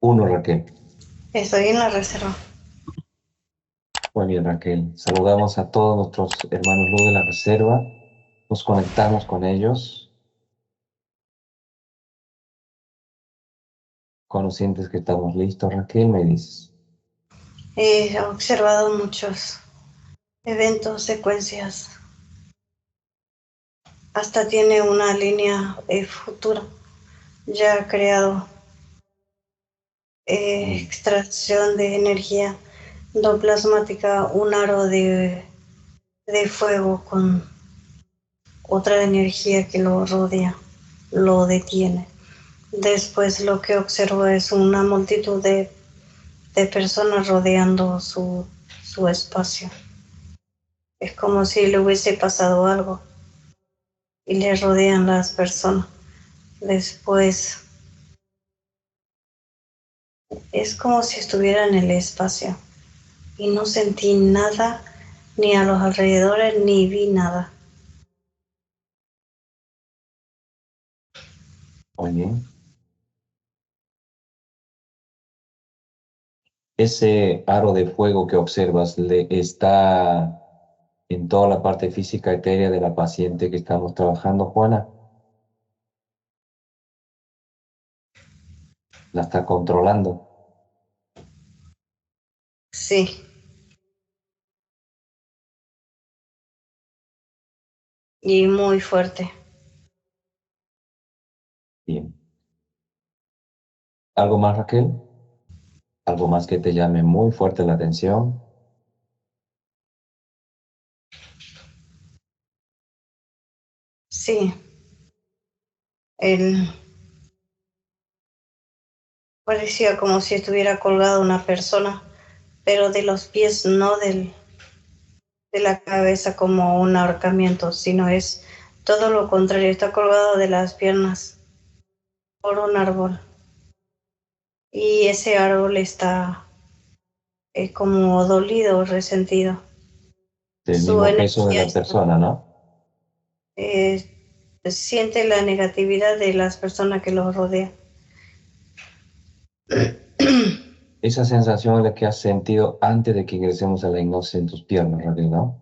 Uno, Raquel. Estoy en la reserva. Muy bien, Raquel. Saludamos a todos nuestros hermanos luz de la reserva. Nos conectamos con ellos, conscientes que estamos listos. Raquel, me dices. He observado muchos eventos, secuencias. Hasta tiene una línea futura ya creado. Extracción de energía endoplasmática, un aro de fuego con otra energía que lo rodea, lo detiene. Después lo que observo es una multitud de personas rodeando su espacio. Es como si le hubiese pasado algo y le rodean las personas. Después es como si estuviera en el espacio y no sentí nada, ni a los alrededores, ni vi nada. Muy bien. Ese aro de fuego que observas le está en toda la parte física etérea de la paciente que estamos trabajando, Juana. La está controlando. Sí, y muy fuerte. Bien. ¿Algo más, Raquel? ¿Algo más que te llame muy fuerte la atención? Sí, él parecía como si estuviera colgada una persona, pero de los pies, no de la cabeza como un ahorcamiento, sino es todo lo contrario, está colgado de las piernas por un árbol. Y ese árbol está como dolido, resentido. Del Su mismo peso de energía la está, persona, ¿no? siente la negatividad de las personas que lo rodean. Esa sensación es la que has sentido antes de que ingresemos a la hipnosis en tus piernas, Raquel, ¿no?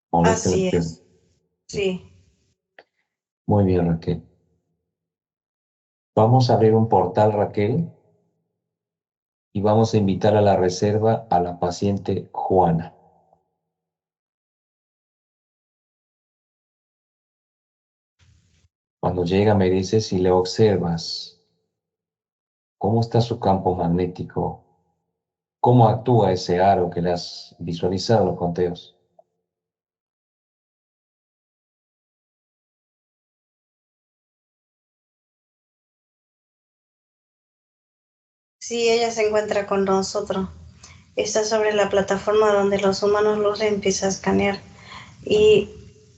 Molestia en las Así piernas. es, sí. Muy bien, Raquel. Vamos a abrir un portal, Raquel, y vamos a invitar a la reserva a la paciente Juana. Cuando llega, me dices si le observas cómo está su campo magnético, cómo actúa ese aro que le has visualizado en los conteos. Sí, ella se encuentra con nosotros. Está sobre la plataforma donde los humanos luz empieza a escanear y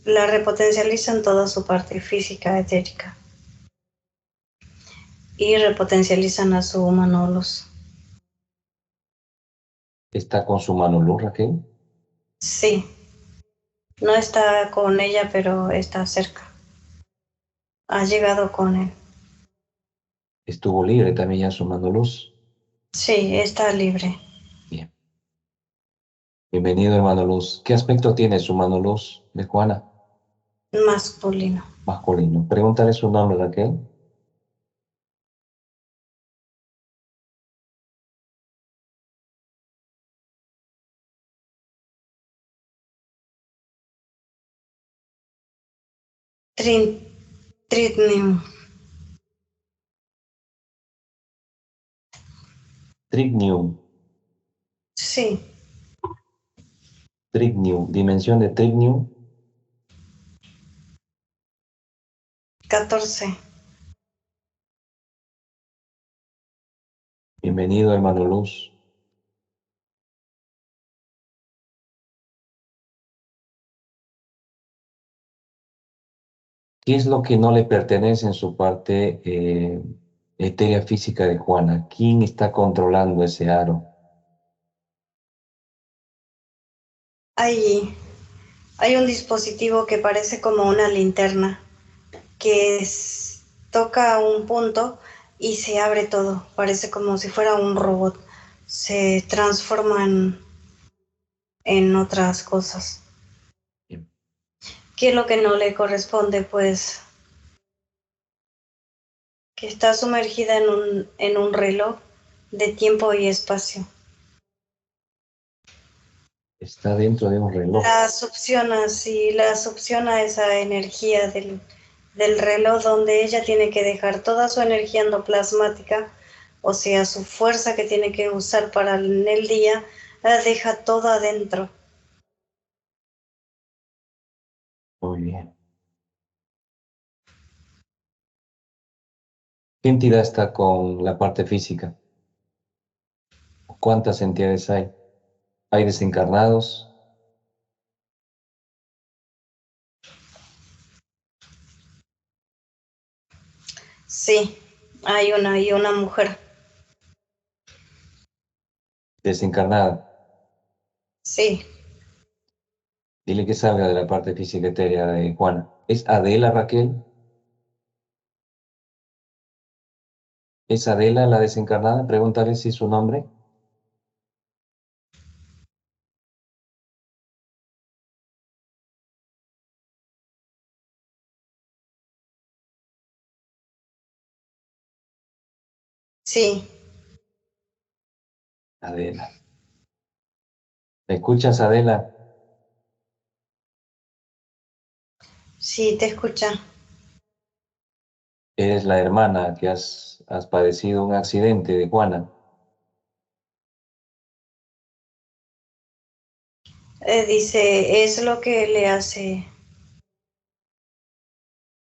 la repotencializa en toda su parte física, etérica. Y repotencializan a su humano luz. ¿Está con su mano luz, Raquel? Sí, no está con ella, pero está cerca. Ha llegado con él. ¿Estuvo libre también ya su mano luz? Sí, está libre. Bien. Bienvenido, hermano luz. ¿Qué aspecto tiene su mano luz de Juana? Masculino. Masculino. Pregúntale su nombre, Raquel. Tritnium. Trignium. Sí, Trignium. Dimensión de Trignium. 14. Bienvenido, hermano luz. ¿Qué es lo que no le pertenece en su parte etérea física de Juana? ¿Quién está controlando ese aro? Hay un dispositivo que parece como una linterna que toca un punto y se abre todo, parece como si fuera un robot, se transforma en otras cosas. Bien. ¿Qué es lo que no le corresponde? Pues que está sumergida en un reloj de tiempo y espacio. Está dentro de un reloj. Las opciona esa energía del reloj donde ella tiene que dejar toda su energía endoplasmática, o sea, su fuerza que tiene que usar para en el día, la deja toda adentro. Muy bien. ¿Qué entidad está con la parte física? ¿Cuántas entidades hay? ¿Hay desencarnados? Sí, hay una mujer. Desencarnada. Sí, Dile que salga de la parte física etérea de Juana. ¿Es Adela Raquel? ¿Es Adela la desencarnada? Pregúntale si es su nombre. sí, Adela. ¿Me escuchas, Adela? sí, te escucha. Eres la hermana que has padecido un accidente de Juana. Dice, es lo que le hace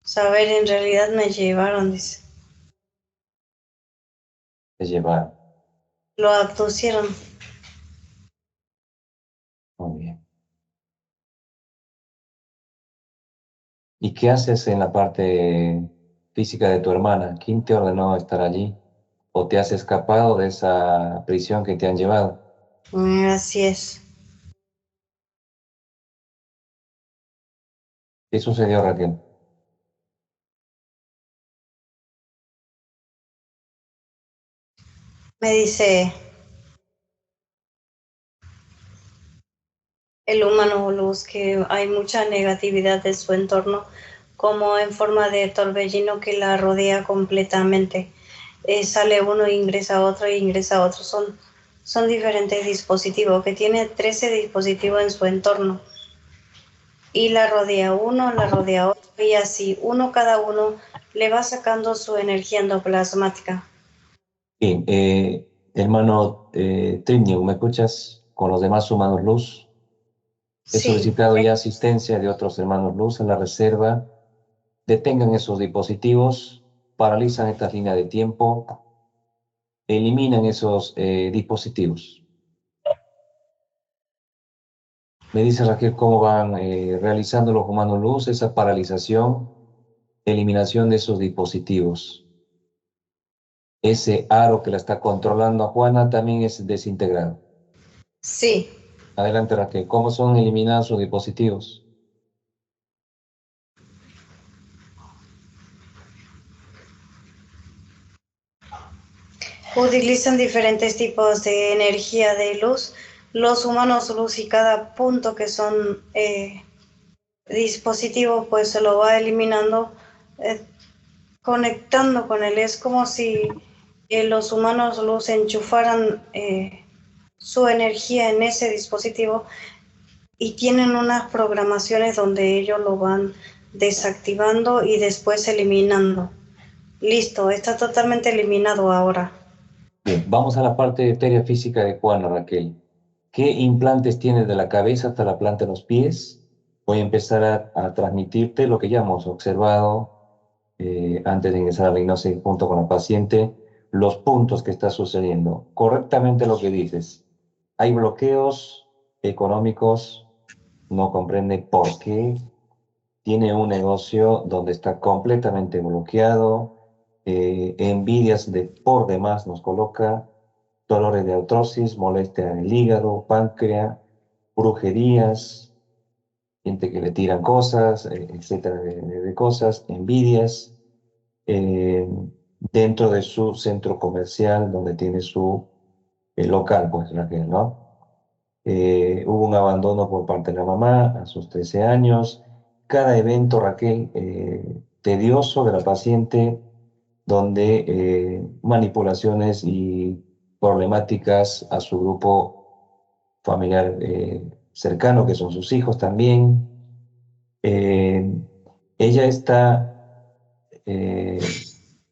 saber, en realidad me llevaron, dice. Te llevaron. Lo abducieron. Muy bien. ¿Y qué haces en la parte física de tu hermana? ¿Quién te ordenó estar allí? ¿O te has escapado de esa prisión que te han llevado? Así es. ¿Qué sucedió, Raquel? Me dice el humano luz que hay mucha negatividad de su entorno, como en forma de torbellino que la rodea completamente. Sale uno, ingresa otro, e ingresa otro. Son diferentes dispositivos, que tiene 13 dispositivos en su entorno. Y la rodea otro, y así, uno cada uno le va sacando su energía endoplasmática. Sí, hermano Trinio, ¿me escuchas? Con los demás humanos luz. He Sí, solicitado ya asistencia de otros hermanos luz en la reserva. Detengan esos dispositivos, paralizan esta línea de tiempo, eliminan esos dispositivos. Me dice Raquel cómo van realizando los humanos luz esa paralización, eliminación de esos dispositivos. Ese aro que la está controlando a Juana también es desintegrado. sí. Adelante, Raquel. ¿Cómo son eliminados sus dispositivos? Utilizan diferentes tipos de energía de luz, los humanos luz, y cada punto que son dispositivos pues se lo va eliminando, eh, conectando con él. Es como si los humanos luz enchufaran su energía en ese dispositivo, y tienen unas programaciones donde ellos lo van desactivando y después eliminando. Listo, está totalmente eliminado ahora. Bien, vamos a la parte etérea física de Juana, Raquel. ¿Qué implantes tienes de la cabeza hasta la planta de los pies? Voy a empezar a transmitirte lo que ya hemos observado antes de ingresar a la hipnosis junto con la paciente, los puntos que está sucediendo. Correctamente lo que dices. Hay bloqueos económicos, no comprende por qué. Tiene un negocio donde está completamente bloqueado, envidias de por demás nos coloca, dolores de artrosis, molestia en el hígado, páncreas, brujerías, gente que le tiran cosas, etcétera, de cosas, envidias. eh, dentro de su centro comercial donde tiene su local, pues Raquel, ¿no? Hubo un abandono por parte de la mamá a sus 13 años. Cada evento, Raquel, tedioso de la paciente, donde manipulaciones y problemáticas a su grupo familiar cercano, que son sus hijos también. Eh, Ella está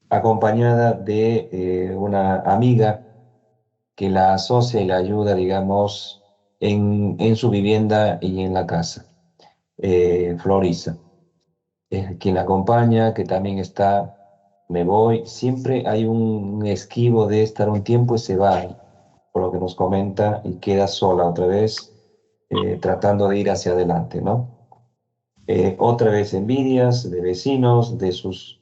acompañada de una amiga que la asocia y la ayuda, digamos, en su vivienda y en la casa. Florisa es quien la acompaña, que también está, me voy, siempre hay un esquivo de estar un tiempo y se va, por lo que nos comenta, y queda sola otra vez, tratando de ir hacia adelante, ¿no? Otra vez envidias de vecinos, de sus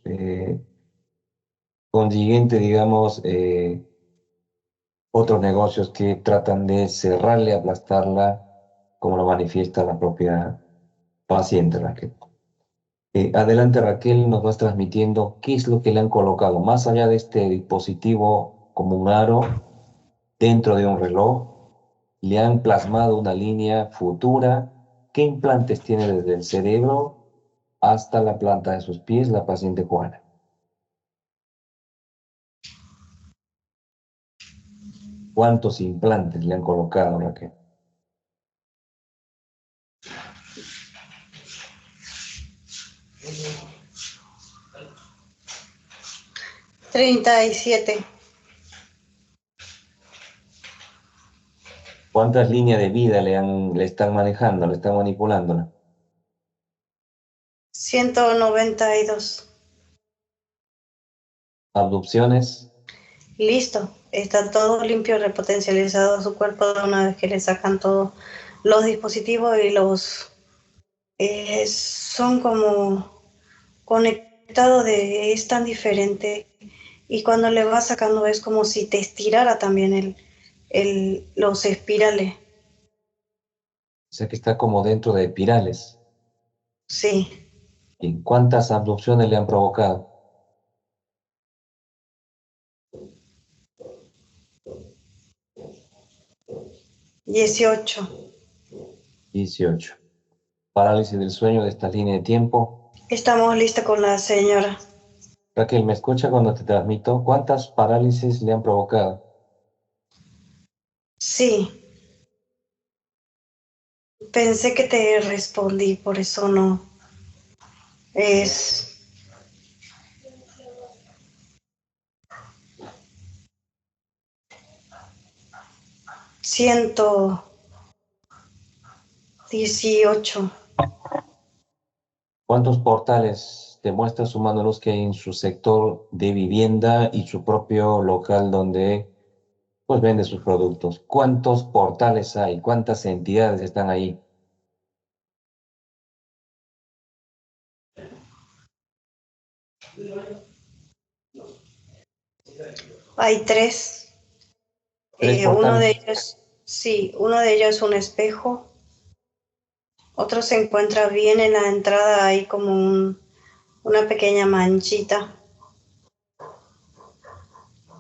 consiguientes, digamos, otros negocios que tratan de cerrarle, aplastarla, como lo manifiesta la propia paciente Raquel. Adelante Raquel, nos vas transmitiendo qué es lo que le han colocado, más allá de este dispositivo como un aro dentro de un reloj, le han plasmado una línea futura, qué implantes tiene desde el cerebro hasta la planta de sus pies la paciente Juana. ¿Cuántos implantes le han colocado, Raquel? 37. ¿Cuántas líneas de vida le están manejando, le están manipulando? 192. Abducciones, Listo. Está todo limpio, repotencializado su cuerpo de una vez que le sacan todos los dispositivos y los son como conectados de es tan diferente y cuando le vas sacando es como si te estirara también los espirales. o sea que está como dentro de espirales. Sí, ¿Y cuántas abducciones le han provocado? 18. 18. Parálisis del sueño de esta línea de tiempo. Estamos listos con la señora. Raquel, ¿me escucha cuando te transmito? ¿Cuántas parálisis le han provocado? Sí, pensé que te respondí, por eso no. Es 118. ¿Cuántos portales te muestra su mano luz que hay en su sector de vivienda y su propio local donde pues vende sus productos? ¿Cuántos portales hay? ¿Cuántas entidades están ahí? Hay 3. Tres Uno de portales. ellos, sí, uno de ellos es un espejo. Otro se encuentra bien en la entrada, hay como una pequeña manchita.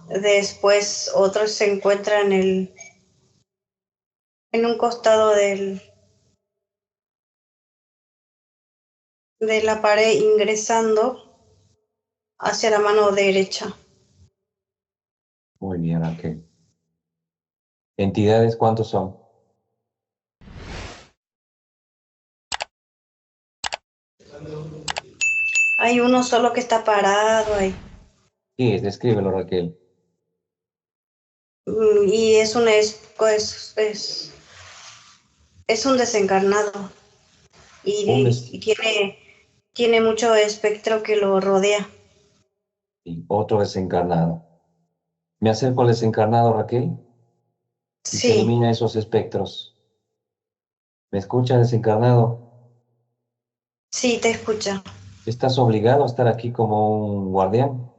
Después otro se encuentra en un costado de la pared ingresando hacia la mano derecha. Muy bien, Raquel. ¿Entidades cuántos son? Hay uno solo que está parado ahí. ¿Qué es? Descríbelo, Raquel. Y es un desencarnado Un y tiene mucho espectro que lo rodea. y otro desencarnado. Me acerco al desencarnado, Raquel, y se Sí, elimina esos espectros. ¿Me escucha, desencarnado? sí, te escucha. ¿Estás obligado a estar aquí como un guardián?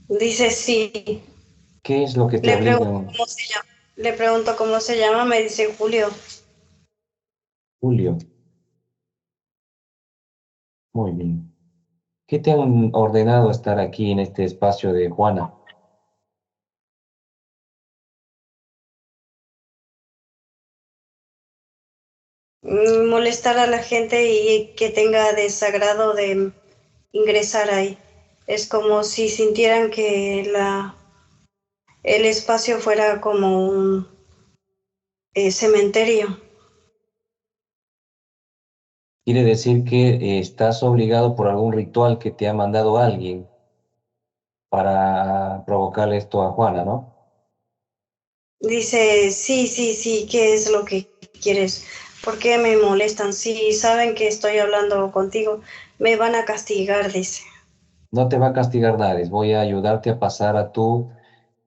Dice sí. ¿Qué es lo que te Le pregunto obligan, cómo se llama. Le pregunto cómo se llama, me dice Julio. Julio? Muy bien. ¿Qué te han ordenado estar aquí en este espacio de Juana? Molestar a la gente y que tenga desagrado de ingresar ahí. Es como si sintieran que el espacio fuera como un cementerio. Quiere decir que estás obligado por algún ritual que te ha mandado alguien para provocarle esto a Juana, ¿no? Dice, sí, sí, sí, ¿qué es lo que quieres? ¿Por qué me molestan? Si saben que estoy hablando contigo, me van a castigar, dice. No te va a castigar nadie, voy a ayudarte a pasar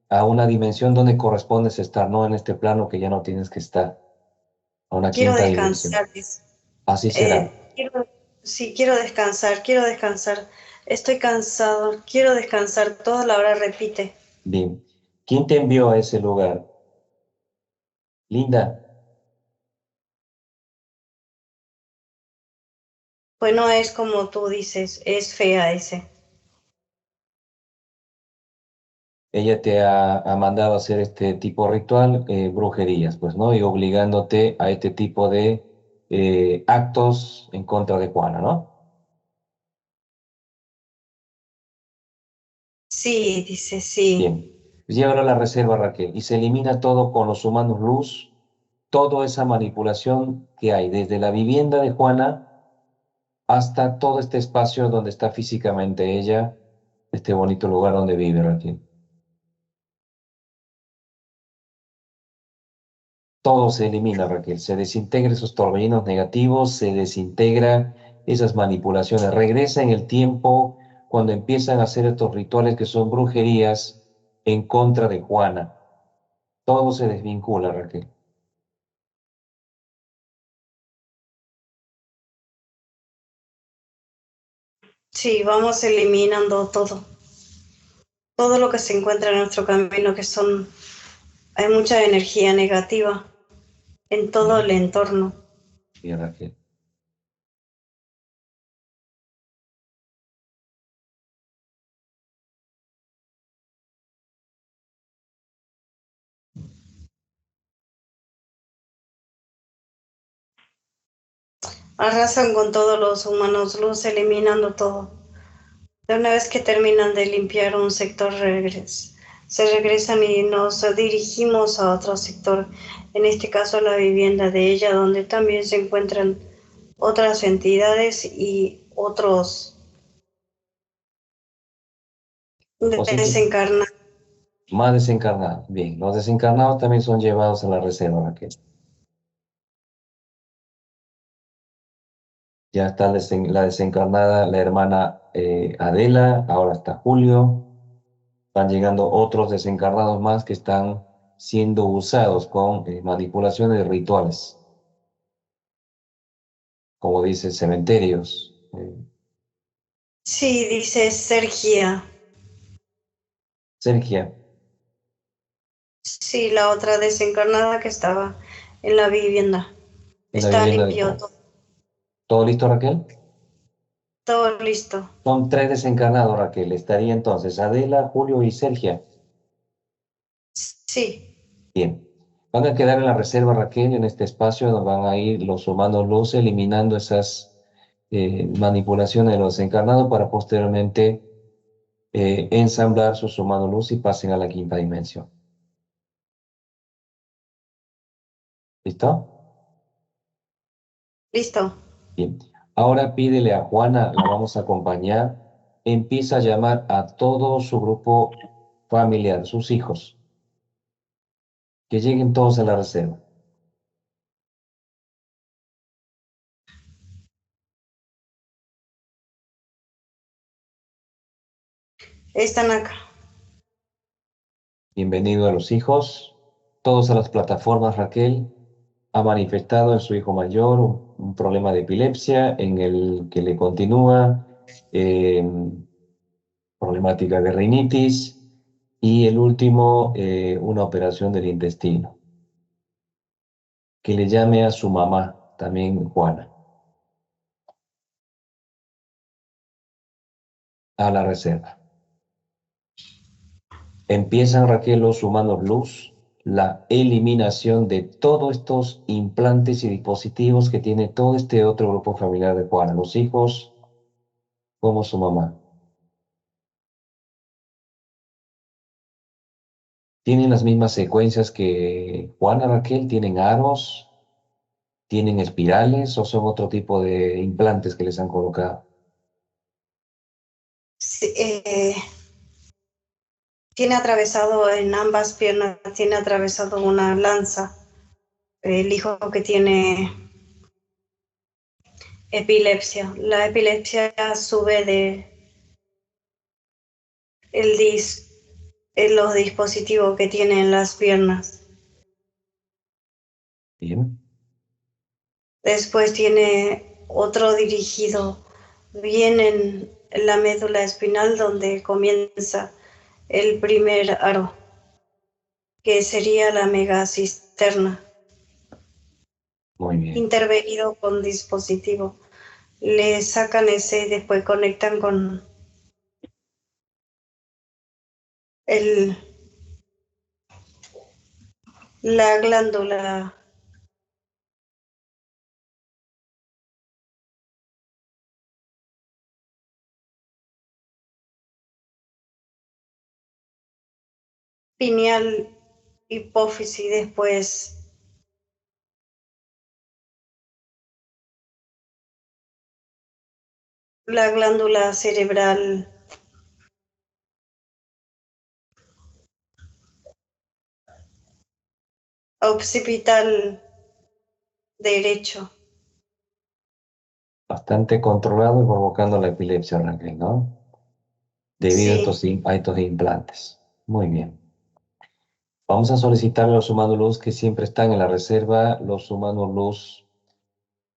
a una dimensión donde correspondes estar, no en este plano que ya no tienes que estar, a una Quiero quinta dimensión. descansar, dice. Así será. Sí, quiero descansar, quiero descansar. Estoy cansado, quiero descansar. Toda la hora repite. Bien. ¿Quién te envió a ese lugar? Linda, Pues no es como tú dices, es fea ese. ella te ha mandado a hacer este tipo de ritual, brujerías, pues, ¿no? Y obligándote a este tipo de actos en contra de Juana, ¿no? Sí, dice, sí. Bien. Llévalo a la reserva, Raquel, y se elimina todo con los humanos luz, toda esa manipulación que hay, desde la vivienda de Juana hasta todo este espacio donde está físicamente ella, este bonito lugar donde vive, Raquel. Todo se elimina, Raquel. Se desintegra esos torbellinos negativos, se desintegra esas manipulaciones. Regresa en el tiempo cuando empiezan a hacer estos rituales que son brujerías en contra de Juana. Todo se desvincula, Raquel. Sí, vamos eliminando todo. Todo lo que se encuentra en nuestro camino, que son, hay mucha energía negativa en todo el Bien, entorno. bien, Raquel. Arrasan con todos los humanos luz, eliminando todo. De una vez que terminan de limpiar un sector, se regresan y nos dirigimos a otro sector, en este caso la vivienda de ella, donde también se encuentran otras entidades y otros Posible, desencarnados. más desencarnados. Bien, los desencarnados también son llevados a la reserva, Raquel. Ya está la desencarnada, la hermana Adela, ahora está Julio. Van llegando otros desencarnados más que están siendo usados con manipulaciones rituales, como dice, cementerios. Sí, dice Sergia. Sergia, Sí, la otra desencarnada que estaba en la vivienda. en la Está vivienda de limpio Juan. todo, ¿Todo listo, Raquel? todo listo. Son tres desencarnados, Raquel. Estaría entonces Adela, Julio y Sergia. Sí, Bien. Van a quedar en la reserva, Raquel, en este espacio donde van a ir los humanos luz eliminando esas manipulaciones de los desencarnados para posteriormente ensamblar sus humanos luz y pasen a la quinta dimensión. ¿Listo? listo. Bien. Ahora pídele a Juana, la vamos a acompañar. Empieza a llamar a todo su grupo familiar, sus hijos, que lleguen todos a la reserva. Están acá. Bienvenido a los hijos, todos a las plataformas. Raquel ha manifestado en su hijo mayor un problema de epilepsia, en el que le continúa problemática de rinitis y el último, una operación del intestino. Que le llame a su mamá, también Juana. a la reserva. Empiezan, Raquel, los humanos luz, la eliminación de todos estos implantes y dispositivos que tiene todo este otro grupo familiar de Juana, los hijos como su mamá. ¿Tienen las mismas secuencias que Juana, Raquel? ¿Tienen aros? ¿Tienen espirales o son otro tipo de implantes que les han colocado? Sí, tiene atravesado en ambas piernas, tiene atravesado una lanza. El hijo que tiene epilepsia. La epilepsia sube de el en los dispositivos que tiene en las piernas. Bien. Después tiene otro dirigido bien en la médula espinal donde comienza el primer aro, que sería la megacisterna, Muy bien. intervenido con dispositivo. Le sacan ese y después conectan con el, la glándula pineal hipófisis, después la glándula cerebral occipital derecho. Bastante controlado y provocando la epilepsia, Raquel, ¿no? Debido a Sí, a estos implantes. Muy bien. Vamos a solicitar a los humanos luz que siempre están en la reserva, los humanos luz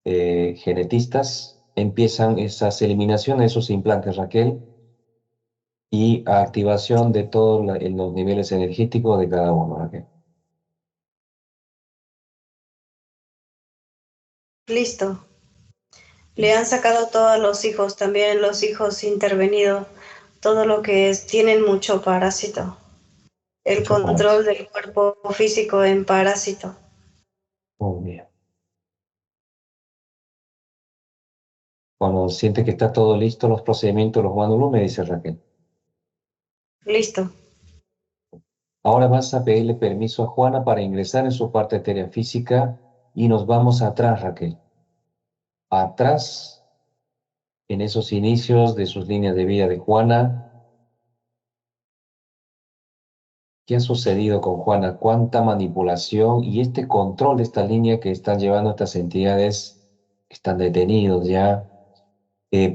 genetistas, empiezan esas eliminaciones de esos implantes, Raquel, y activación de todos los niveles energéticos de cada uno, Raquel. listo. Le han sacado todos los hijos, también los hijos intervenidos, todo lo que es, tienen mucho parásito. El Mucho parálisis. control del cuerpo físico en parásito. Muy bien. Cuando siente que está todo listo, los procedimientos, los humanos luz, me dice Raquel. Listo. Ahora vas a pedirle permiso a Juana para ingresar en su parte etérea física y nos vamos atrás, Raquel. Atrás, en esos inicios de sus líneas de vida de Juana. ¿Qué ha sucedido con Juana? ¿Cuánta manipulación y este control de esta línea que están llevando estas entidades que están detenidos ya?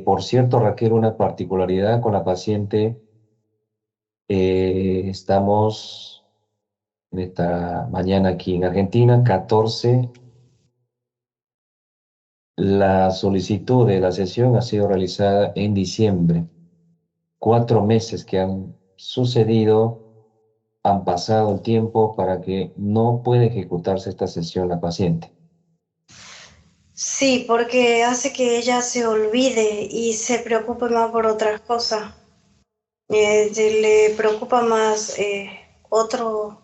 Por cierto, Raquel, una particularidad con la paciente. Estamos en esta mañana aquí en Argentina, 14. La solicitud de la sesión ha sido realizada en diciembre. 4 meses que han sucedido, han pasado el tiempo para que no pueda ejecutarse esta sesión la paciente. Sí, porque hace que ella se olvide y se preocupe más por otras cosas. Le preocupa más otro,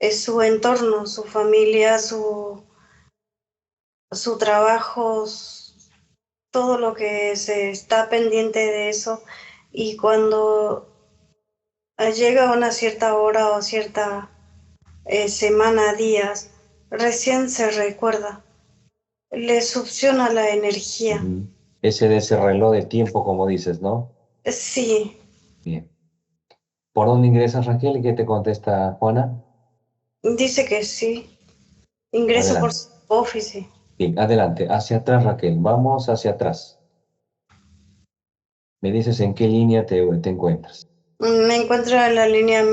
su entorno, su familia, su trabajo, todo lo que se está pendiente de eso. Y cuando llega una cierta hora o cierta semana, días, recién se recuerda, le succiona la energía. Ujú. Ese de ese reloj de tiempo, como dices, ¿no? Sí, Bien. ¿Por dónde ingresas, Raquel? ¿Y qué te contesta Juana? dice que sí. Ingreso por Adelante. su office. Bien, adelante. Hacia atrás, Raquel. Vamos hacia atrás. Me dices en qué línea te encuentras. Me encuentro en la línea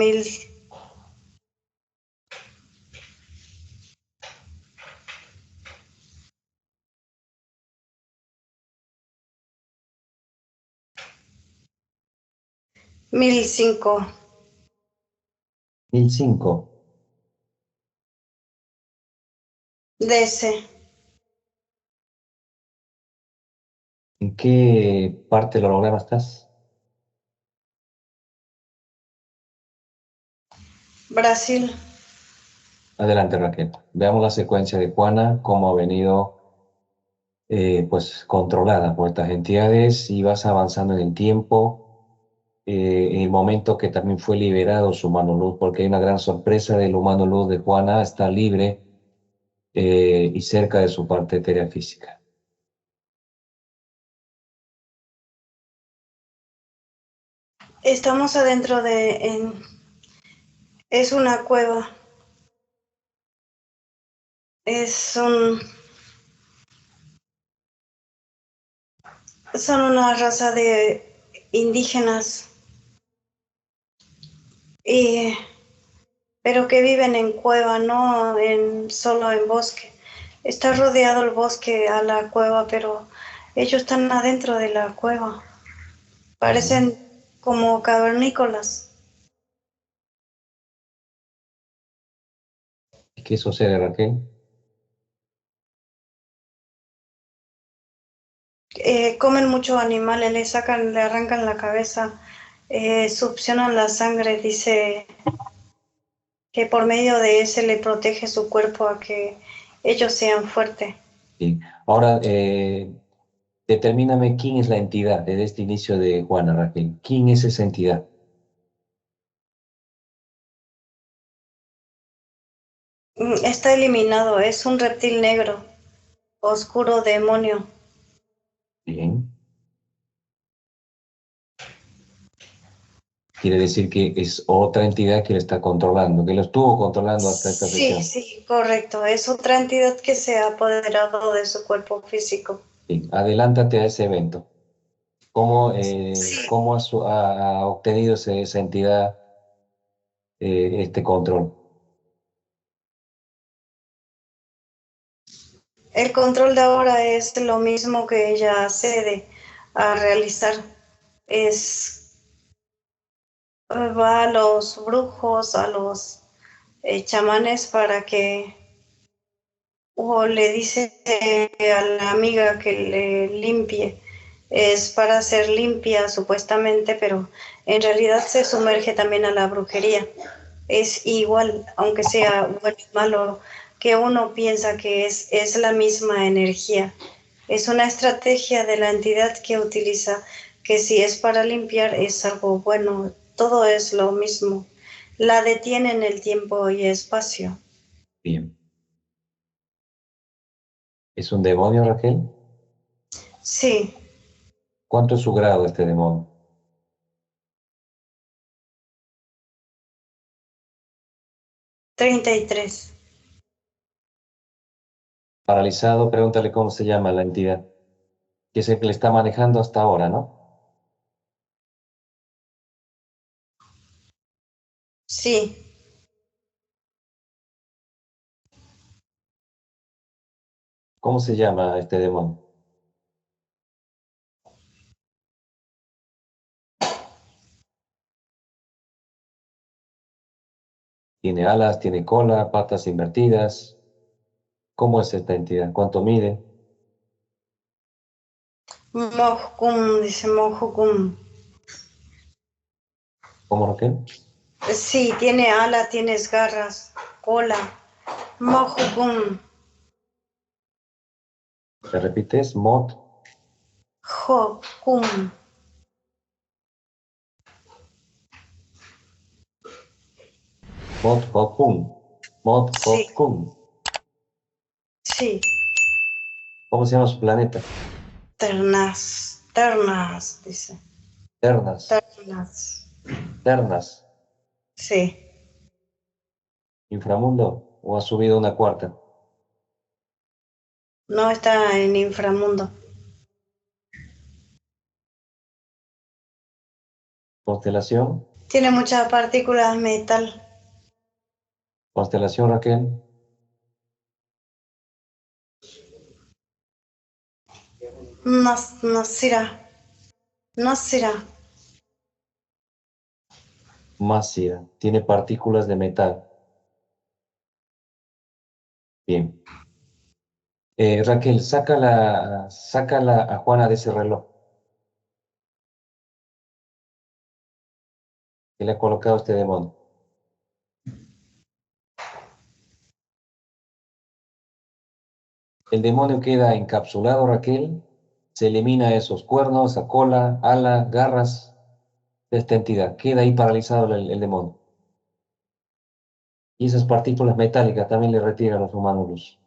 1005. 1005. DC. ¿En qué parte del holograma estás? Brasil. Adelante, Raquel. Veamos la secuencia de Juana, cómo ha venido pues controlada por estas entidades y vas avanzando en el tiempo, en el momento que también fue liberado su humano luz, porque hay una gran sorpresa del humano luz de Juana, está libre y cerca de su parte etérea física. Estamos adentro es una cueva. Son una raza de indígenas, y, pero que viven en cueva, no solo en bosque. Está rodeado el bosque a la cueva, pero ellos están adentro de la cueva. Parecen como cavernícolas. ¿Y qué sucede, Raquel? Comen muchos animales, le arrancan la cabeza, succionan la sangre, dice que por medio de ese le protege su cuerpo a que ellos sean fuertes. Sí. Ahora, determíname quién es la entidad desde este inicio de Juana, Raquel. ¿Quién es esa entidad? Está eliminado, es un reptil negro, oscuro demonio. Bien. Quiere decir que es otra entidad que le está controlando, que lo estuvo controlando hasta esta Sí, sesión. sí, correcto. Es otra entidad que se ha apoderado de su cuerpo físico. Sí. Adelántate a ese evento. ¿Cómo, Sí. cómo ha obtenido esa entidad este control? El control de ahora es lo mismo que ella accede a realizar. Es Va a los brujos, a los chamanes para que, o le dice a la amiga que le limpie. Es para ser limpia supuestamente, pero en realidad se sumerge también a la brujería. Es igual, aunque sea bueno y malo, que uno piensa que es la misma energía. Es una estrategia de la entidad que utiliza, que si es para limpiar es algo bueno, todo es lo mismo. La detiene en el tiempo y espacio. Bien. ¿Es un demonio, Raquel? Sí, ¿Cuánto es su grado este demonio? 33. Paralizado, pregúntale cómo se llama la entidad, que es el que le está manejando hasta ahora, ¿no? Sí, ¿Cómo se llama este demonio? ¿Tiene alas, tiene cola, patas invertidas? ¿Cómo es esta entidad? ¿Cuánto mide? Mohukum, dice Mohukum. ¿Cómo, Raquel? Sí, tiene ala, tienes garras, cola. Mohukum, ¿Te repites? Mot, Hokum. Mot Hokun, Mot Sí, Hokun. sí. ¿Cómo se llama su planeta? Ternas, dice. Ternas, Ternas. Ternas, Sí, inframundo, o ha subido una cuarta. no está en inframundo. Constelación, Tiene muchas partículas de metal. constelación, Raquel, Nasira. Nasira. Masia, tiene partículas de metal. Bien. Raquel, sácala a Juana de ese reloj que le ha colocado este demonio. El demonio queda encapsulado, Raquel. Se elimina esos cuernos, esa cola, ala, garras de esta entidad. Queda ahí paralizado el demonio. Y esas partículas metálicas también le retiran a los humanos luz.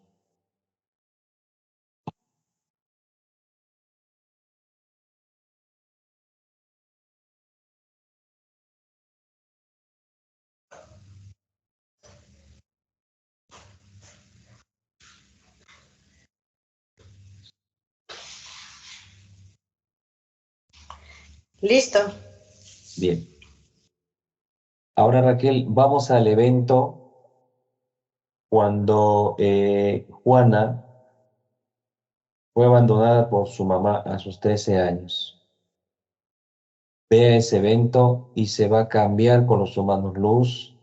Listo. Bien. Ahora, Raquel, vamos al evento cuando Juana fue abandonada por su mamá a sus 13 años. Vea ese evento y se va a cambiar con los humanos luz,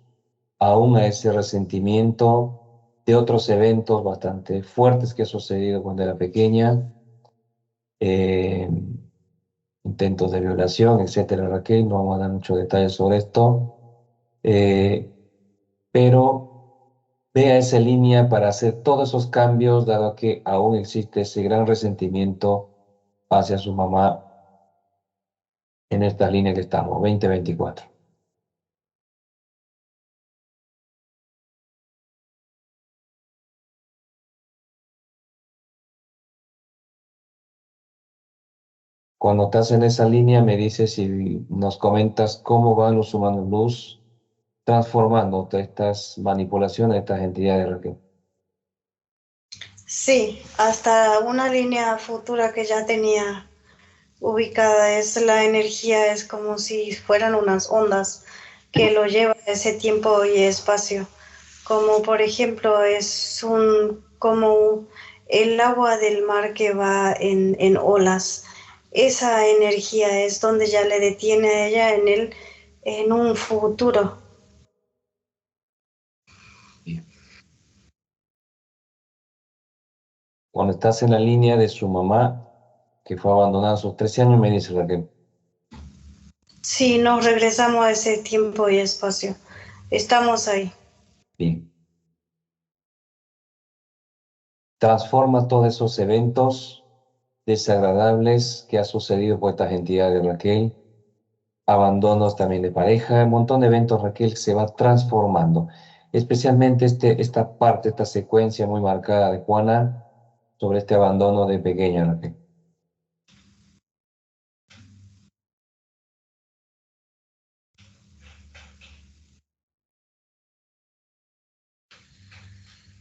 aún a ese resentimiento de otros eventos bastante fuertes que ha sucedido cuando era pequeña, eh, intentos de violación, etcétera, Raquel, no vamos a dar muchos detalles sobre esto, eh, pero vea esa línea para hacer todos esos cambios, dado que aún existe ese gran resentimiento hacia su mamá en esta línea que estamos, 2024. Cuando estás en esa línea, me dices y nos comentas cómo van los humanos luz transformando todas estas manipulaciones, estas entidades, Raquel. Sí, hasta una línea futura que ya tenía ubicada es la energía, es como si fueran unas ondas que lo lleva a ese tiempo y espacio. Como por ejemplo es como el agua del mar que va en olas. Esa energía es donde ya le detiene a ella en un futuro. Bien. Cuando estás en la línea de su mamá, que fue abandonada a sus 13 años, me dice Raquel. Sí, nos regresamos a ese tiempo y espacio. Estamos ahí. Bien. Transforma todos esos eventos desagradables que ha sucedido con estas entidades, Raquel. Abandonos también de pareja, un montón de eventos, Raquel, que se va transformando. Especialmente esta parte, esta secuencia muy marcada de Juana sobre este abandono de pequeña, Raquel.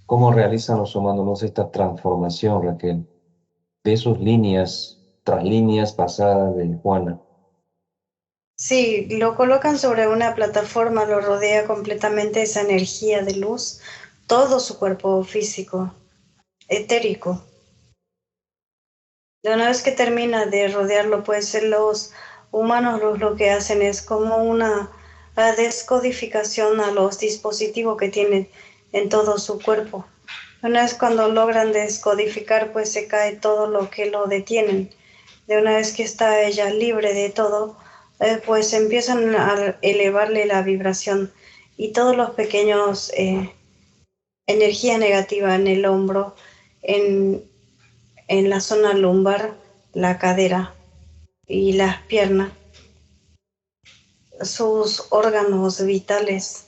¿Cómo realizan los humanos esta transformación, Raquel? De sus líneas tras líneas pasadas de Juana. Sí, lo colocan sobre una plataforma, lo rodea completamente esa energía de luz, todo su cuerpo físico, etérico. Y una vez que termina de rodearlo, pues los humanos lo que hacen es como una descodificación a los dispositivos que tienen en todo su cuerpo. Una vez cuando logran descodificar, pues se cae todo lo que lo detienen. De una vez que está ella libre de todo, pues empiezan a elevarle la vibración y todos los pequeños energía negativa en el hombro, en, en la zona lumbar, la cadera y las piernas, sus órganos vitales,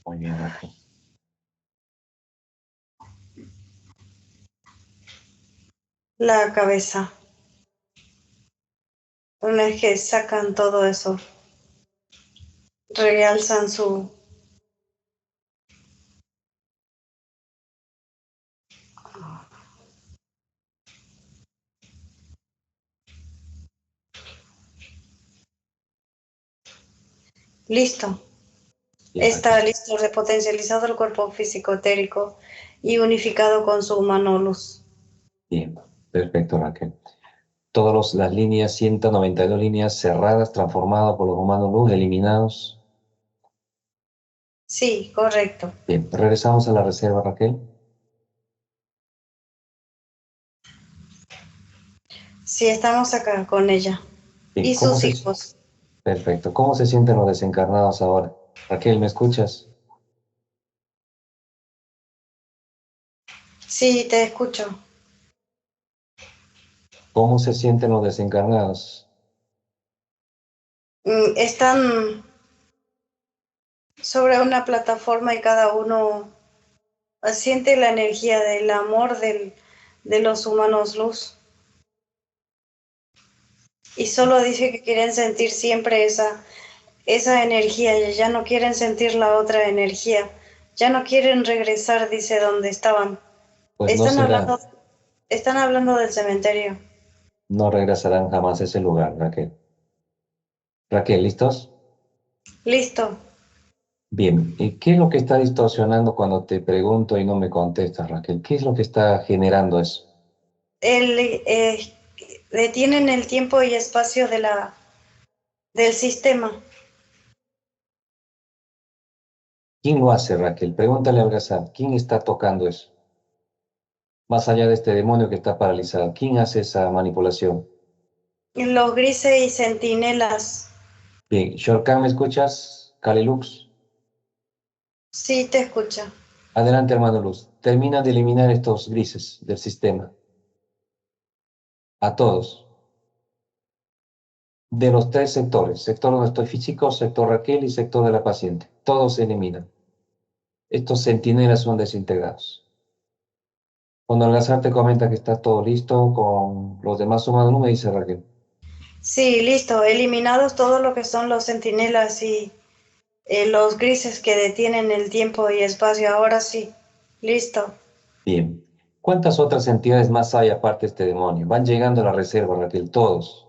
Muy bien, Raquel. la cabeza. Una vez que sacan todo eso, realzan su... Listo. Bien, Está Raquel. listo, repotencializado el cuerpo físico etérico y unificado con su humano luz. Bien, perfecto, Raquel. Todas las líneas, 192 líneas cerradas, transformadas por los humanos luz, eliminados. Sí, correcto. Bien, regresamos a la reserva, Raquel. Sí, estamos acá con ella Bien, y sus hijos. perfecto. ¿Cómo se sienten los desencarnados ahora? Raquel, ¿me escuchas? Sí, te escucho. ¿Cómo se sienten los desencarnados? Están sobre una plataforma y cada uno siente la energía del amor de los humanos luz. Y solo dice que quieren sentir siempre esa energía, y ya no quieren sentir la otra energía. Ya no quieren regresar, dice, donde estaban. Pues no Están será, hablando, están hablando del cementerio. no regresarán jamás a ese lugar, Raquel. Raquel, ¿listos? Listo. Bien, ¿y qué es lo que está distorsionando cuando te pregunto y no me contestas, Raquel? ¿Qué es lo que está generando eso? Detienen el tiempo y espacio del sistema. ¿Quién lo hace, Raquel? Pregúntale a Algazar, ¿quién está tocando eso? Más allá de este demonio que está paralizado, ¿quién hace esa manipulación? Los grises y centinelas. Bien, Shorkan, ¿me escuchas? Calilux, Sí, te escucha. adelante, hermano Luz. Termina de eliminar estos grises del sistema. A todos. De los tres sectores, sector donde estoy físico, sector Raquel y sector de la paciente. Todos se eliminan. Estos centinelas son desintegrados. Cuando Algazar te comenta que está todo listo con los demás sumados, me dice Raquel. Sí, listo. Eliminados todo lo que son los centinelas y los grises que detienen el tiempo y espacio. Ahora sí. Listo. Bien. ¿Cuántas otras entidades más hay aparte de este demonio? Van llegando a la reserva, Raquel, todos.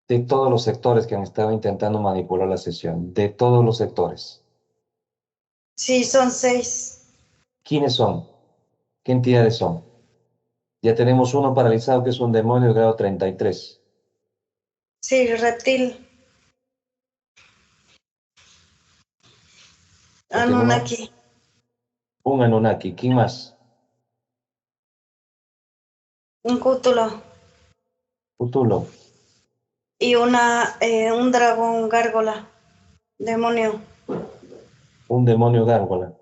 De todos los sectores que han estado intentando manipular la sesión. De todos los sectores. Sí, son 6. ¿Quiénes son? ¿Qué entidades son? Ya tenemos uno paralizado que es un demonio de grado 33. Sí, reptil, Ok, Anunnaki, un Anunnaki. ¿Quién más? un cútulo Cthulhu. y un dragón gárgola, demonio. Un demonio gárgola.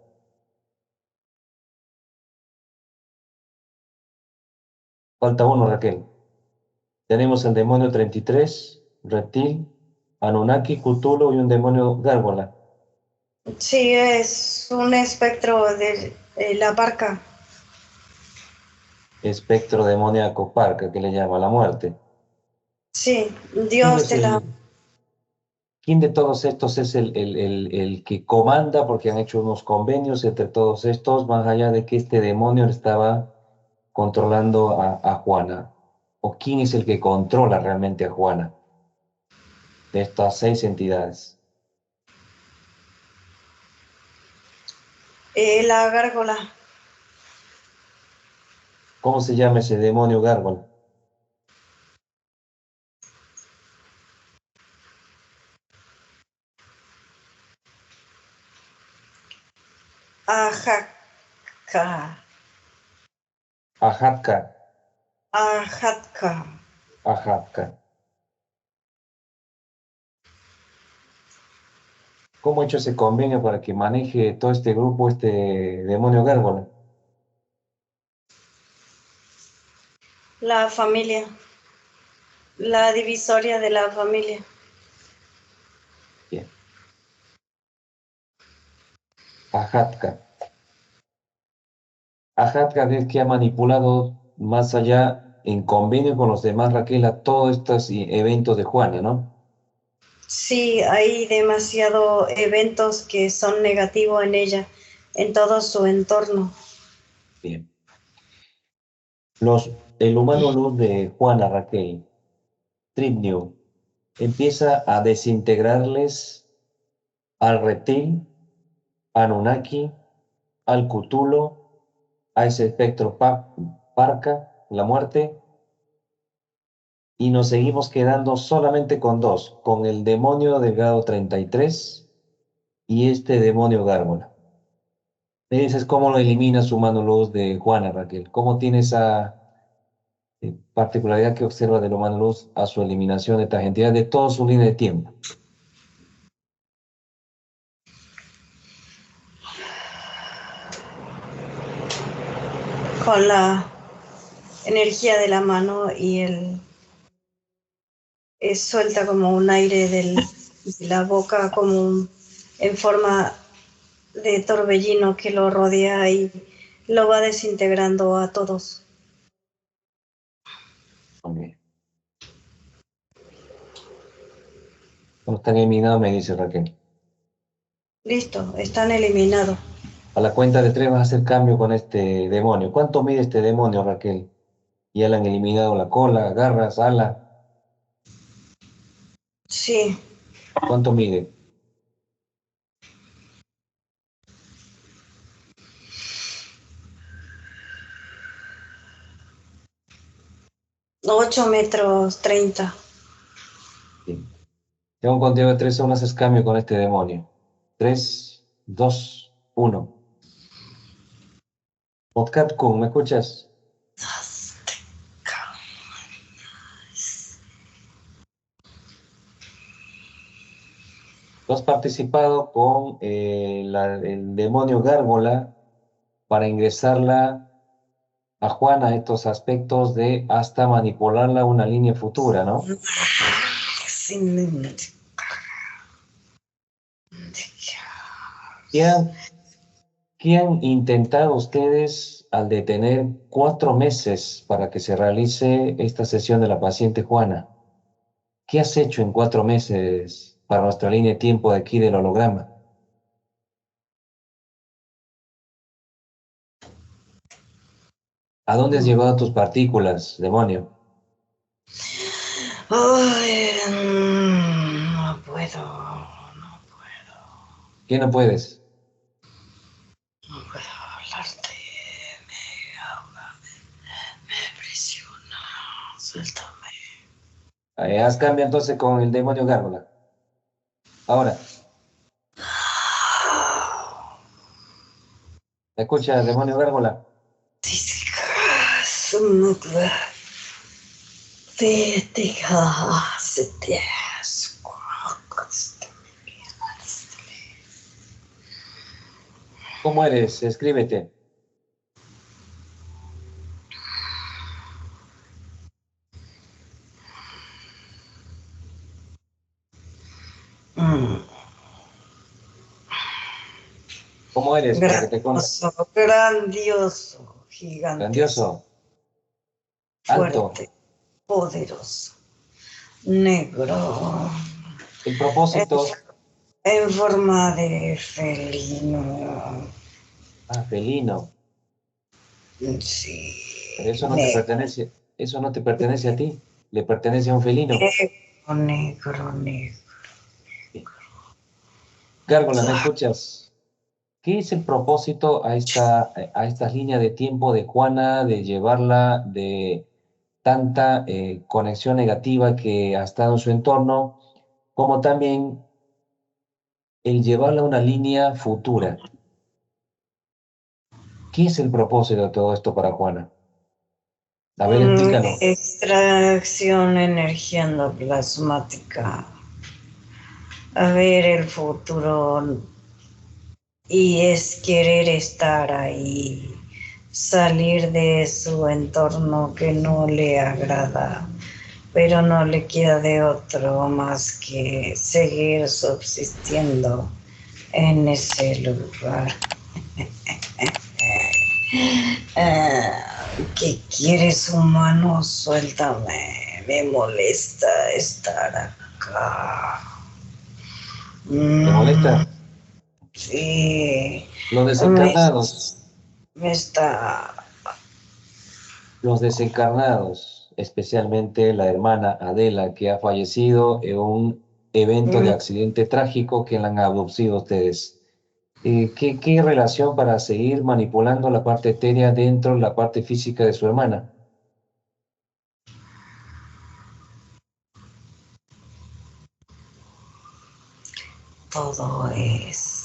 Falta uno, Raquel. Tenemos el demonio 33, reptil, Anunnaki, Cthulhu y un demonio gárgola. Sí, es un espectro de la barca. Espectro demoníaco parca que le llama la muerte. Sí, ¿Quién Dios es de la... quién de todos estos es el que comanda? Porque han hecho unos convenios entre todos estos, más allá de que este demonio estaba controlando a Juana. ¿O quién es el que controla realmente a Juana de estas seis entidades? La gárgola. ¿Cómo se llama ese demonio gárgola? Ajaca. Ajatka, Ajatka. Ajatka. ¿Cómo ha hecho ese convenio para que maneje todo este grupo, este demonio gárgola? La familia. La divisoria de la familia. Bien. Ajatka. Ajatka es que ha manipulado más allá en convenio con los demás, Raquel, a todos estos eventos de Juana, ¿no? Sí, hay demasiados eventos que son negativos en ella, en todo su entorno. Bien. El humano luz de Juana, Raquel, Tribnew, empieza a desintegrarles al reptil, a Anunnaki, al Cthulhu, a ese espectro parca, la muerte, y nos seguimos quedando solamente con dos, con el demonio del grado 33 y este demonio gárgola. Me dices cómo lo elimina su mano luz de Juana, Raquel. ¿Cómo tiene esa particularidad que observa del humano luz a su eliminación de estas entidades de toda su línea de tiempo? con la energía de la mano y él suelta como un aire de la boca en forma de torbellino que lo rodea y lo va desintegrando a todos. Okay. Cuando están eliminados, me dice Raquel. Listo, están eliminados. A la cuenta de 3 vas a hacer cambio con este demonio. ¿Cuánto mide este demonio, Raquel? Ya le han eliminado la cola, garras, ala. Sí. ¿Cuánto mide? 8 metros 30. Sí. Tengo un conteo de 3 zonas, haces cambio con este demonio. 3, 2, 1. Podcast Kun, ¿me escuchas? Tú has participado con el demonio Gárgola para ingresarla a Juana a estos aspectos de hasta manipularla a una línea futura, ¿no? ¿Qué han intentado ustedes al detener 4 meses para que se realice esta sesión de la paciente Juana? ¿Qué has hecho en 4 meses para nuestra línea de tiempo de aquí del holograma? ¿A dónde has llevado tus partículas, demonio? Ay, no puedo, no ¿Qué no puedes? puedo hablarte, me ahoga, me presiona, suéltame. Haz cambio entonces con el demonio Gárgola. Ahora, escucha, demonio Gárgola. ¿Cómo eres? Escríbete. ¿Cómo eres? Para que te conozca. Grandioso, grandioso, gigantesco, Grandioso, alto. fuerte, poderoso, negro, El en, propósito, en forma de felino. felino. Sí, Pero eso no te negro, pertenece, eso no te pertenece a ti, le pertenece a un felino. negro, negro. Gárgola, ¿me escuchas? ¿Qué es el propósito a esta línea de tiempo de Juana de llevarla de tanta conexión negativa que ha estado en su entorno, como también el llevarla a una línea futura? ¿Qué es el propósito de todo esto para Juana? A ver, explícanos. Extracción energía endoplasmática. A ver el futuro. Y es querer estar ahí, salir de su entorno que no le agrada, pero no le queda de otro más que seguir subsistiendo en ese lugar. ¿Qué quieres, humano? Suéltame, me molesta estar acá. ¿Te molesta? Sí, Los me, desencarnados, me está... los desencarnados, especialmente la hermana Adela, que ha fallecido en un evento de accidente trágico que la han abducido ustedes. ¿Qué relación para seguir manipulando la parte etérea dentro de la parte física de su hermana? Todo es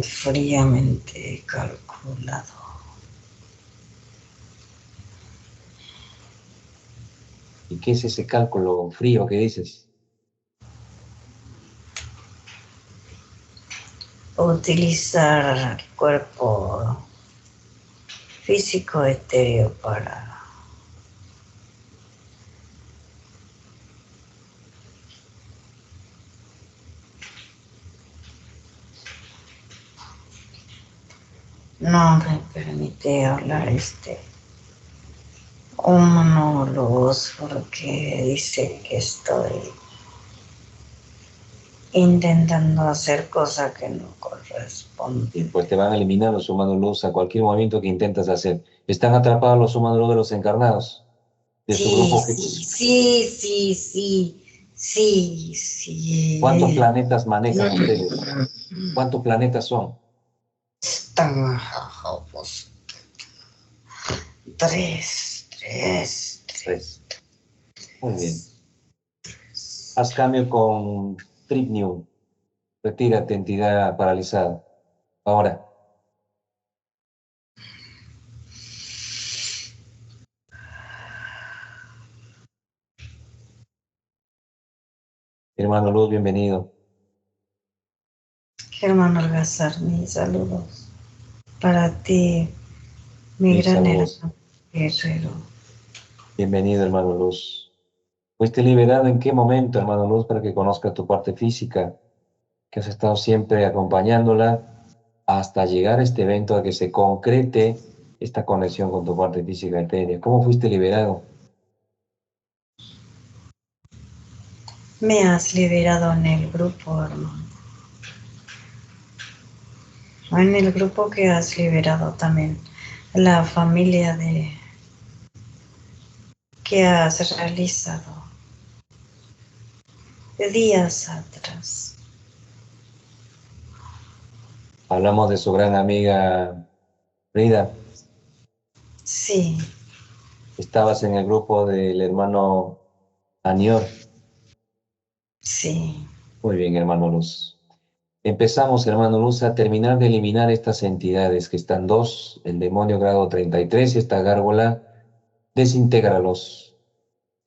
fríamente calculado. ¿Y qué es ese cálculo frío que dices? Utilizar el cuerpo físico etéreo para no me permite hablar humano luz porque dice que estoy intentando hacer cosas que no corresponden. Y pues te van a eliminar los humanos luz a cualquier movimiento que intentas hacer. Están atrapados los humanos luz de los encarnados, de su Sí, grupo. sí. ¿Cuántos planetas manejan ustedes? ¿Cuántos planetas son? Están pues, tres. Tres. Muy bien. Haz cambio con Tripnium. Retírate, entidad paralizada. Ahora. Hermano Luz, bienvenido. Germán Algazar, mis saludos para ti, mi Mis gran saludos. hermano guerrero. Bienvenido, hermano Luz. ¿Fuiste liberado en qué momento, hermano Luz, para que conozca tu parte física, que has estado siempre acompañándola hasta llegar a este evento a que se concrete esta conexión con tu parte física etérea? ¿Cómo fuiste liberado? Me has liberado en el grupo, hermano. En el grupo que has liberado también la familia que has realizado días atrás. Hablamos de su gran amiga Frida. Sí, Estabas en el grupo del hermano Anior. sí. Muy bien, hermano Luz. Empezamos, hermano Luz, a terminar de eliminar estas entidades que están dos, el demonio grado 33 y esta gárgola. Desintégralos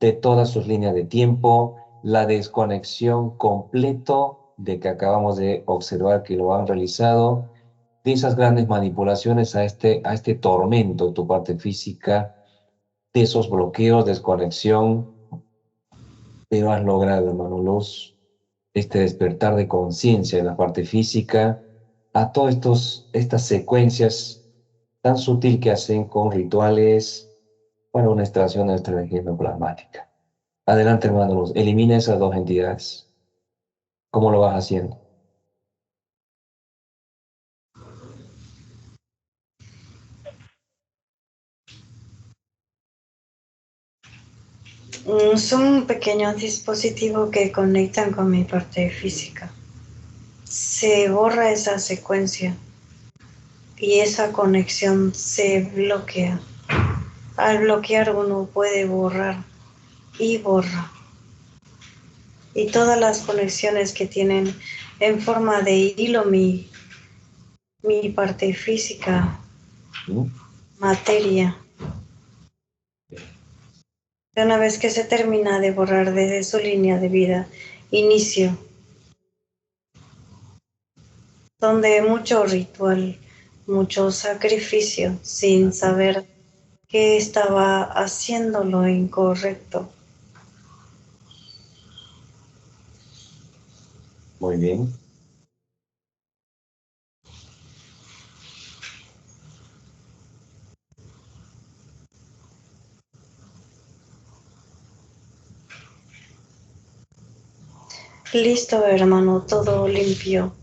de todas sus líneas de tiempo, la desconexión completo de que acabamos de observar que lo han realizado, de esas grandes manipulaciones a este tormento, tu parte física, de esos bloqueos, desconexión, pero has logrado, hermano Luz, este despertar de conciencia en la parte física, a todas estas secuencias tan sutil que hacen con rituales para una extracción de nuestra energía plasmática. Adelante, hermano Luz, elimina esas dos entidades. ¿Cómo lo vas haciendo? Son pequeños dispositivos que conectan con mi parte física. Se borra esa secuencia y esa conexión se bloquea. Al bloquear uno puede borrar y borra. Y todas las conexiones que tienen en forma de hilo mi parte física, ¿Mm? materia. Una vez que se termina de borrar desde su línea de vida, inicio, donde mucho ritual, mucho sacrificio, sin saber que estaba haciendo lo incorrecto. Muy bien. Listo, hermano, todo limpio.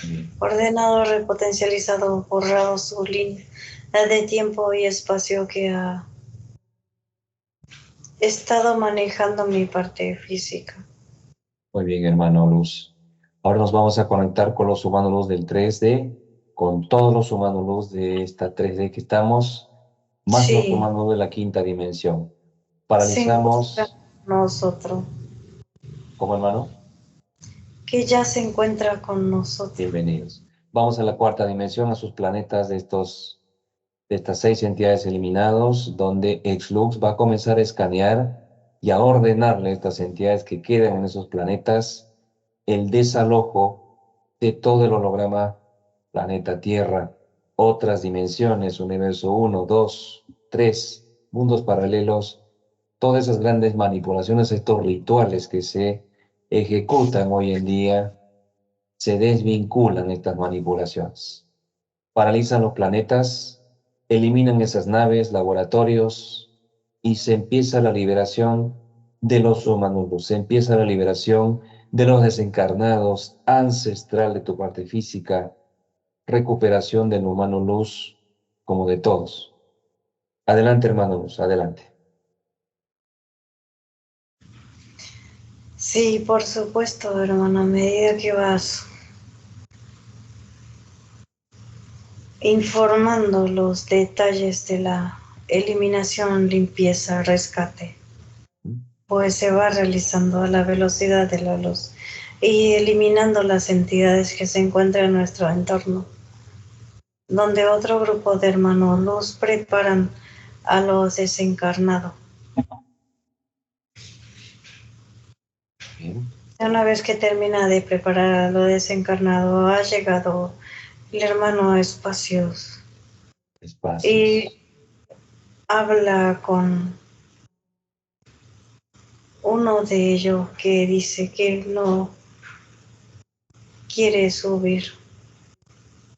Bien. Ordenado, repotencializado, borrado su línea de tiempo y espacio que ha estado manejando mi parte física. Muy bien, hermano Luz. Ahora nos vamos a conectar con los humanos luz del 3D, con todos los humanos luz de esta 3D que estamos, más los Sí, humanos luz de la quinta dimensión. se encuentra Paralizamos, con nosotros, ¿cómo, hermano? que ya se encuentra con nosotros. Bienvenidos. Vamos a la cuarta dimensión, a sus planetas de estas seis entidades eliminados, donde Exlux va a comenzar a escanear y a ordenarle a estas entidades que quedan en esos planetas el desalojo de todo el holograma planeta Tierra, otras dimensiones, universo 1, 2, 3, mundos paralelos, todas esas grandes manipulaciones, estos rituales que se ejecutan hoy en día, se desvinculan estas manipulaciones. Paralizan los planetas, eliminan esas naves, laboratorios, y se empieza la liberación de los humanos, se empieza la liberación de los desencarnados, ancestral de tu parte física, recuperación del humano luz como de todos. Adelante, hermano luz, adelante. Sí, por supuesto, hermano, a medida que vas informando los detalles de la eliminación, limpieza, rescate, pues se va realizando a la velocidad de la luz y eliminando las entidades que se encuentran en nuestro entorno, donde otro grupo de hermanos luz preparan a los desencarnados. Bien. Una vez que termina de preparar a lo desencarnado, ha llegado el hermano a espacios y Espacios. habla con uno de ellos que dice que no quiere subir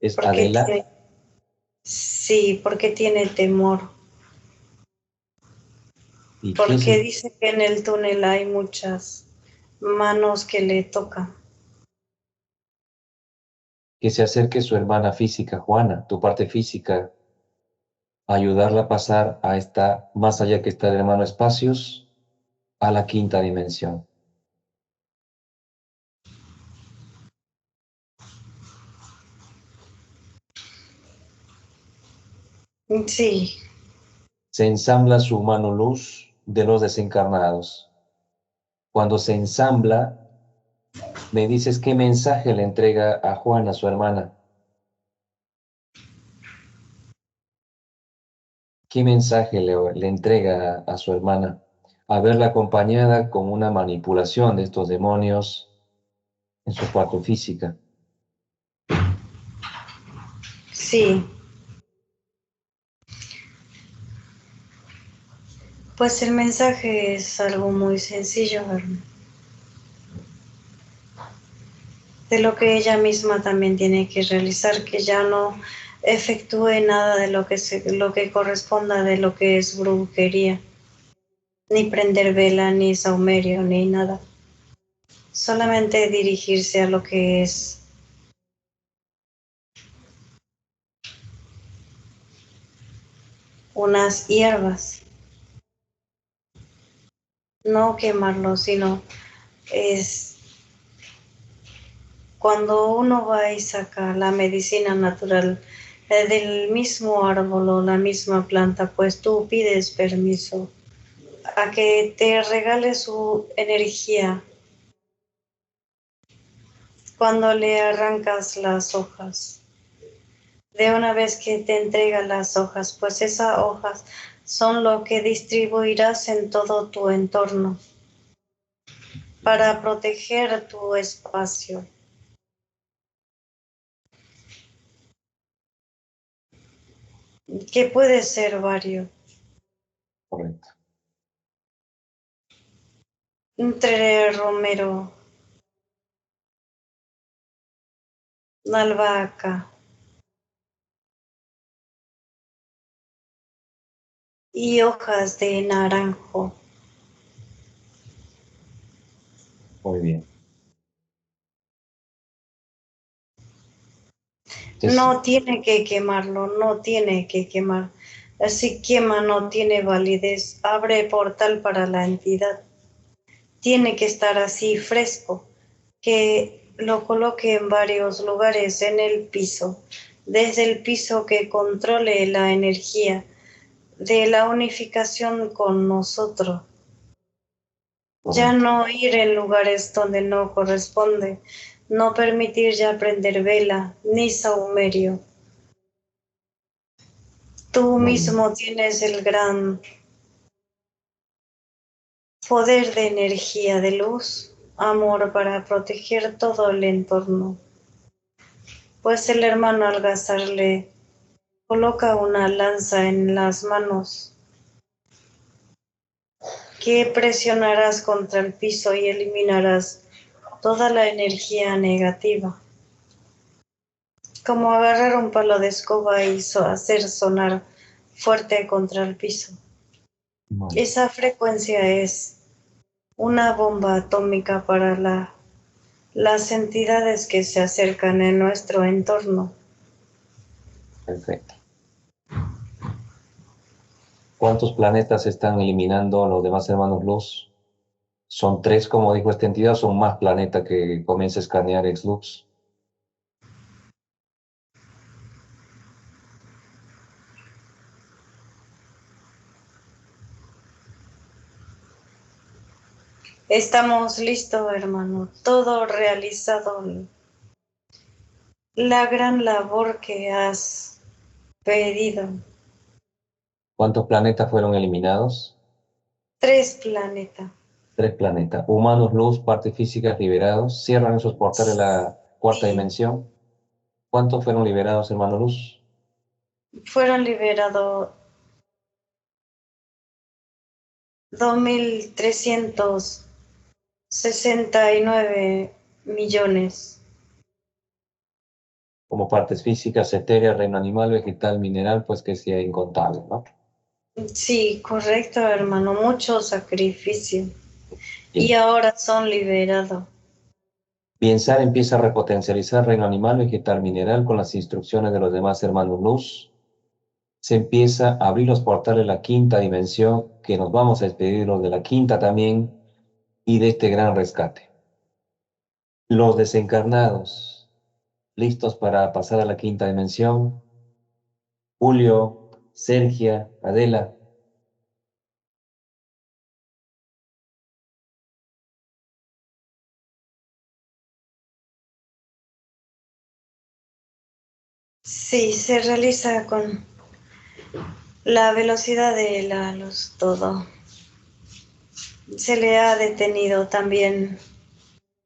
Es porque Adela. tiene, sí, porque tiene temor, ¿Y qué porque se, dice que en el túnel hay muchas manos que le tocan. que se acerque su hermana física, Juana, tu parte física, ayudarla a pasar a esta, más allá que está el hermano espacios, a la quinta dimensión? Sí, Se ensambla su mano luz de los desencarnados. Cuando se ensambla, me dices qué mensaje le entrega a Juana, su hermana. ¿Qué mensaje le entrega a su hermana? A verla acompañada con una manipulación de estos demonios en su parte física. sí. Pues el mensaje es algo muy sencillo, hermano, de lo que ella misma también tiene que realizar, que ya no efectúe nada de lo que corresponda de lo que es brujería, ni prender vela, ni saumerio, ni nada. Solamente dirigirse a lo que es unas hierbas, no quemarlo, sino es cuando uno va y saca la medicina natural del mismo árbol o la misma planta, pues tú pides permiso a que te regale su energía cuando le arrancas las hojas. De una vez que te entrega las hojas, pues esas hojas son lo que distribuirás en todo tu entorno para proteger tu espacio. Que puede ser varios, Correcto. entre romero, albahaca y hojas de naranjo. Muy bien. Entonces, No tiene que quemarlo, no tiene que quemar. Si quema no tiene validez, abre portal para la entidad. Tiene que estar así fresco, que lo coloque en varios lugares en el piso, desde el piso que controle la energía de la unificación con nosotros. Ya correcto. no ir en lugares donde no corresponde, no permitir ya prender vela ni saumerio. Tú Muy bien. mismo tienes el gran poder de energía, de luz, amor para proteger todo el entorno. Pues el hermano algazarle Coloca una lanza en las manos que presionarás contra el piso y eliminarás toda la energía negativa. Como agarrar un palo de escoba y hacer sonar fuerte contra el piso. Vale. Esa frecuencia es una bomba atómica para las entidades que se acercan en nuestro entorno. Perfecto. ¿Cuántos planetas están eliminando los demás hermanos luz? Son 3, como dijo esta entidad, son más planetas que comienza a escanear Xlux. Estamos listos, hermano. Todo realizado. La gran labor que has pedido. ¿Cuántos planetas fueron eliminados? 3 planetas. 3 planetas. Humanos luz, partes físicas liberados. Cierran esos portales de la cuarta Sí, dimensión. ¿Cuántos fueron liberados, hermano luz? fueron liberados 2.369 millones. Como partes físicas, etéreas, reino animal, vegetal, mineral, pues que sea incontable, ¿no? Sí, correcto, hermano. Mucho sacrificio. Y Bien. ahora son liberados. Piensar empieza a repotencializar reino animal, vegetal, mineral con las instrucciones de los demás hermanos luz. Se empieza a abrir los portales de la quinta dimensión, que nos vamos a despedir los de la quinta también, y de este gran rescate. Los desencarnados, listos para pasar a la quinta dimensión. Julio, Sergia, Adela. Sí, se realiza con la velocidad de la luz todo. Se le ha detenido también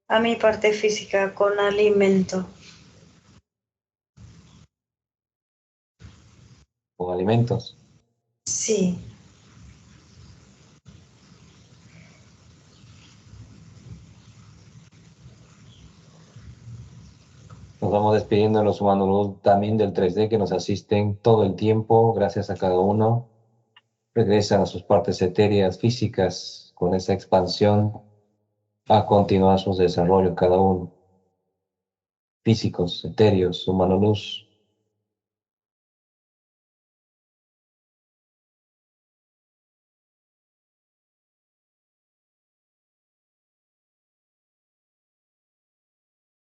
a mi parte física con alimento. Con alimentos. Sí, Nos vamos despidiendo de los humanos luz, también del 3D que nos asisten todo el tiempo, gracias a cada uno. Regresan a sus partes etéreas, físicas, con esa expansión, a continuar sus desarrollos cada uno. Físicos, etéreos, humano luz.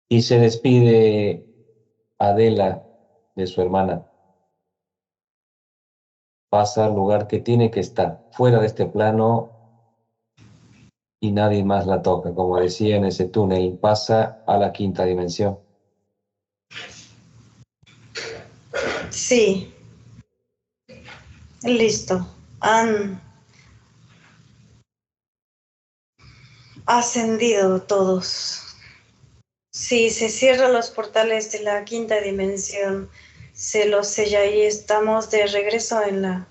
Y se despide Adela de su hermana. Pasa al lugar que tiene que estar, fuera de este plano, y nadie más la toca. Como decía en ese túnel, pasa a la quinta dimensión. sí, listo. Han ascendido todos. Sí, se cierran los portales de la quinta dimensión, se los sella y estamos de regreso en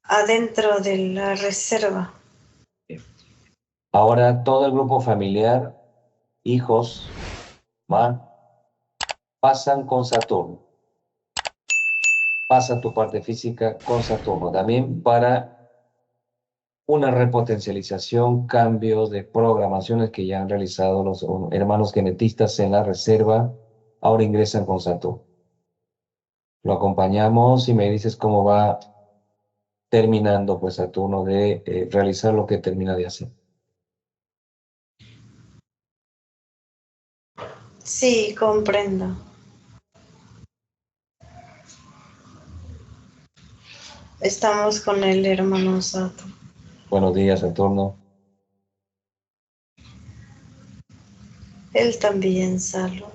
adentro de la reserva. Ahora todo el grupo familiar, hijos, pasan con Saturno. Pasa tu parte física con Saturno. También para una repotencialización, cambios de programaciones que ya han realizado los hermanos genetistas en la reserva, ahora ingresan con Saturno. Lo acompañamos y me dices cómo va terminando pues Saturno de realizar lo que termina de hacer. Sí, comprendo. Estamos con el hermano Sato. Buenos días, Saturno. Él también saluda.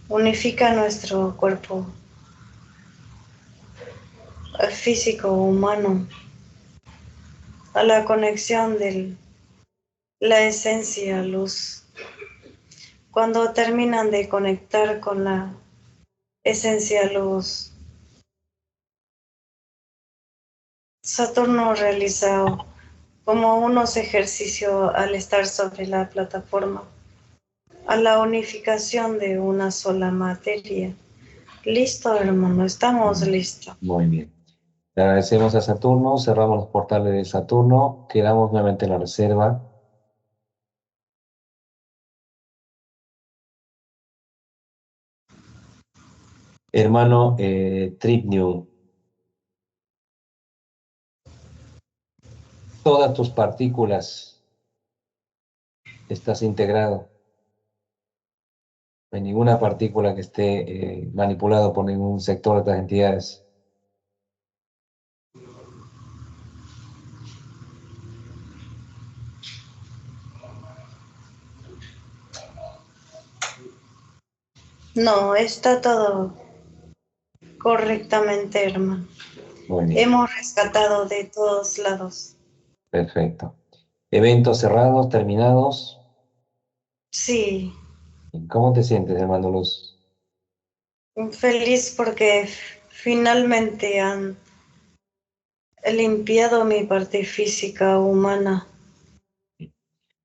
Unifica nuestro cuerpo físico humano a la conexión de la esencia luz. Cuando terminan de conectar con la esencia luz. Saturno realiza como unos ejercicios al estar sobre la plataforma, a la unificación de una sola materia. Listo, hermano, estamos listos. Muy bien. Le agradecemos a Saturno, cerramos los portales de Saturno, quedamos nuevamente en la reserva. Hermano Tripnium, todas tus partículas estás integrado. No hay ninguna partícula que esté manipulada por ningún sector de estas entidades. No, está todo correctamente, hermano. Muy bien, Hemos rescatado de todos lados. perfecto. Eventos cerrados, terminados. Sí, ¿Cómo te sientes, hermano Luz? feliz porque finalmente han limpiado mi parte física humana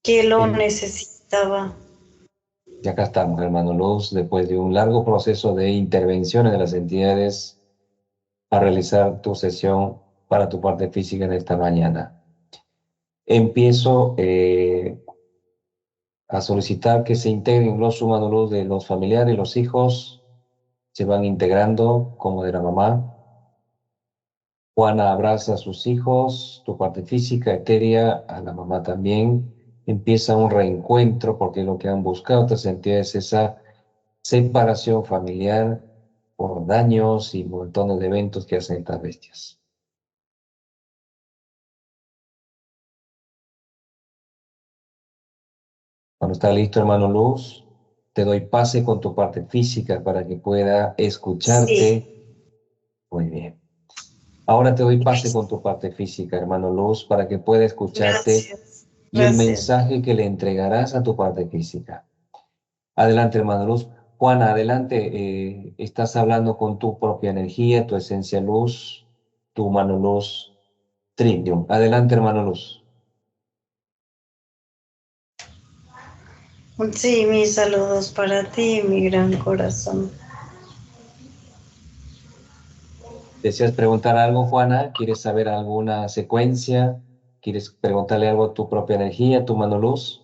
que lo Eh, necesitaba. y acá estamos, hermano Luz, después de un largo proceso de intervenciones de las entidades a realizar tu sesión para tu parte física en esta mañana. Empiezo a solicitar que se integren los humanos de los familiares, los hijos, se van integrando como de la mamá. Juana abraza a sus hijos, tu parte física, etérea, a la mamá también. Empieza un reencuentro porque lo que han buscado otras entidades es esa separación familiar por daños y montones de eventos que hacen estas bestias. Cuando está listo, hermano Luz, te doy pase con tu parte física para que pueda Sí, escucharte. Muy bien. Ahora te doy pase con tu parte física, hermano Luz, para que pueda escucharte gracias, y el gracias. mensaje que le entregarás a tu parte física. Adelante, hermano Luz. Juana, adelante. Estás hablando con tu propia energía, tu esencia luz, tu mano luz, Trinium. Adelante, hermano Luz. Sí, mis saludos para ti, mi gran corazón. ¿Deseas preguntar algo, Juana? ¿Quieres saber alguna secuencia? ¿Quieres preguntarle algo a tu propia energía, tu mano luz?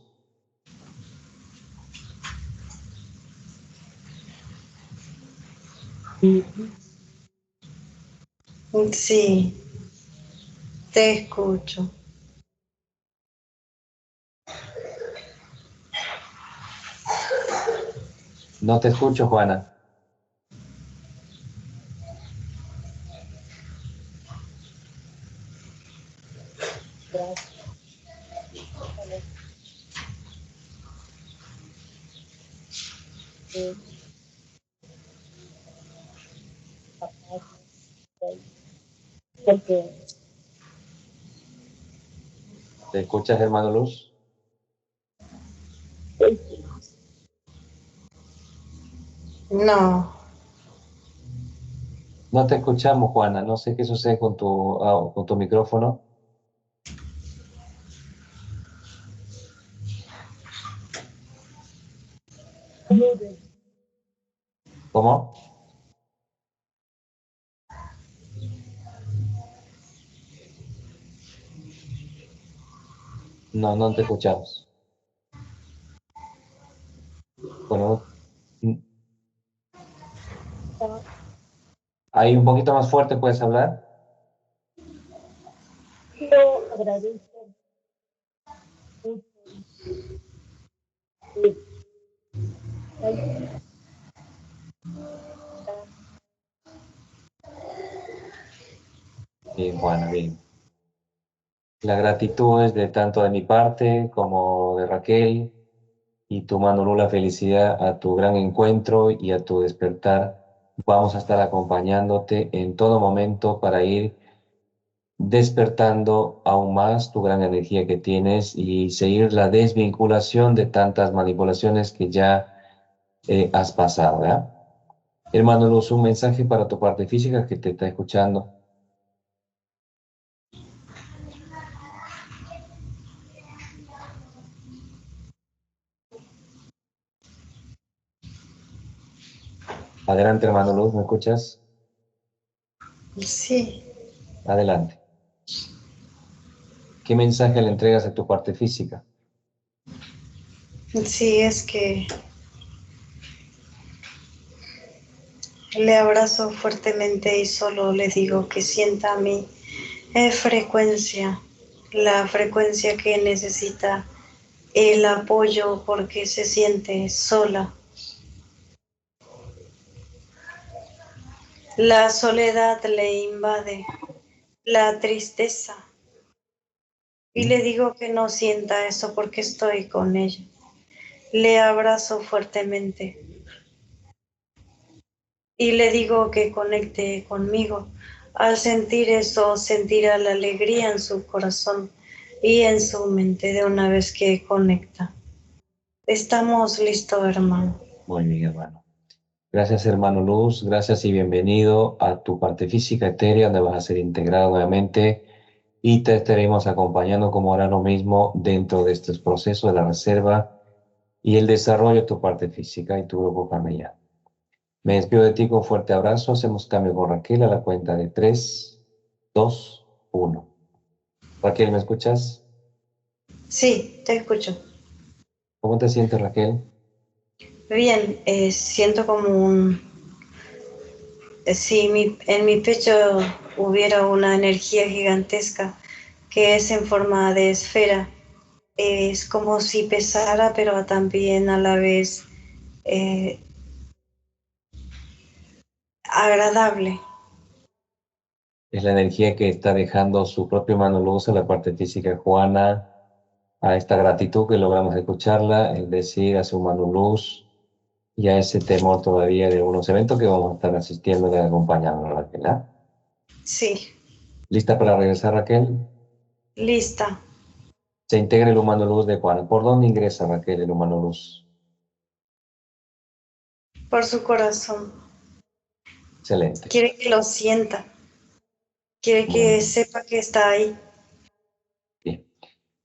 Sí, te escucho. No te escucho, Juana. ¿Te escuchas, hermano Luz? No, No te escuchamos, Juana. No sé qué sucede con tu micrófono. ¿Cómo? No, no te escuchamos. Bueno, mm, ahí un poquito más fuerte puedes hablar. Bien, Juana, bien. La gratitud es de tanto de mi parte como de Raquel y tu mano Lula felicidad a tu gran encuentro y a tu despertar. Vamos a estar acompañándote en todo momento para ir despertando aún más tu gran energía que tienes y seguir la desvinculación de tantas manipulaciones que ya has pasado, ¿ya? Hermano Luz, un mensaje para tu parte física que te está escuchando. Adelante, hermano Luz, ¿me escuchas? Sí, Adelante. ¿Qué mensaje le entregas a tu parte física? sí, es que le abrazo fuertemente y solo le digo que sienta mi frecuencia, la frecuencia que necesita el apoyo porque se siente sola. La soledad le invade, la tristeza. Y le digo que no sienta eso porque estoy con ella. Le abrazo fuertemente y le digo que conecte conmigo. Al sentir eso, sentirá la alegría en su corazón y en su mente de una vez que conecta. Estamos listos, hermano. Muy bien, hermano. Gracias, hermano Luz. Gracias y bienvenido a tu parte física etérea, donde vas a ser integrado nuevamente y te estaremos acompañando como ahora lo mismo dentro de estos procesos de la reserva y el desarrollo de tu parte física y tu grupo familiar. Me despido de ti con un fuerte abrazo. Hacemos cambio con Raquel a la cuenta de 3, 2, 1. Raquel, ¿me escuchas? Sí, te escucho. ¿Cómo te sientes, Raquel? Bien, siento como si en mi pecho hubiera una energía gigantesca que es en forma de esfera. Es como si pesara, pero también a la vez eh, agradable. Es la energía que está dejando su propio mano luz a la parte física de Juana, a esta gratitud que logramos escucharla, es decir, a su mano luz y a ese temor todavía de unos eventos que vamos a estar asistiendo y acompañando, Raquel. ¿Ah? Sí, ¿Lista para regresar, Raquel? lista, Se integra el humano luz de Juana. ¿Por dónde ingresa, Raquel, el humano luz? por su corazón. Excelente. Quiere que lo sienta, quiere Muy que bien. sepa que está ahí. Bien.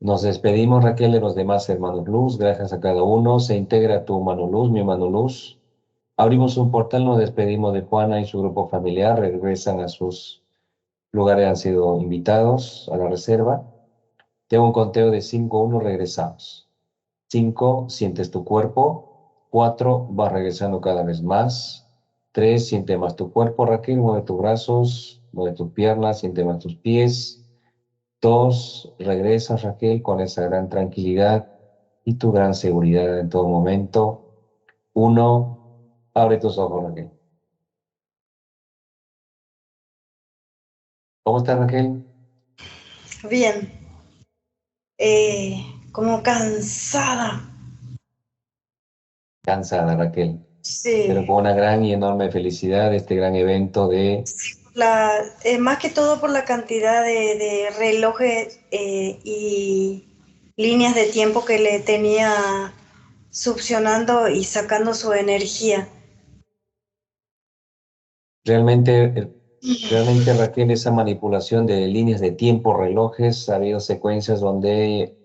Nos despedimos, Raquel, de los demás hermanos luz. Gracias a cada uno. Se integra tu humano luz, mi humano luz. Abrimos un portal, nos despedimos de Juana y su grupo familiar. Regresan a sus lugares, han sido invitados a la reserva. Tengo un conteo de 5, 1, regresamos. 5, sientes tu cuerpo. 4, vas regresando cada vez más. 3, siente más tu cuerpo, Raquel, mueve tus brazos, mueve tus piernas, siente más tus pies. 2, regresas, Raquel, con esa gran tranquilidad y tu gran seguridad en todo momento. 1, abre tus ojos, Raquel. ¿Cómo estás, Raquel? Bien, como cansada. Cansada, Raquel, pero Sí, con una gran y enorme felicidad de este gran evento de... más que todo por la cantidad de relojes y líneas de tiempo que le tenía succionando y sacando su energía. Realmente, realmente, Raquel, esa manipulación de líneas de tiempo, relojes, ha habido secuencias donde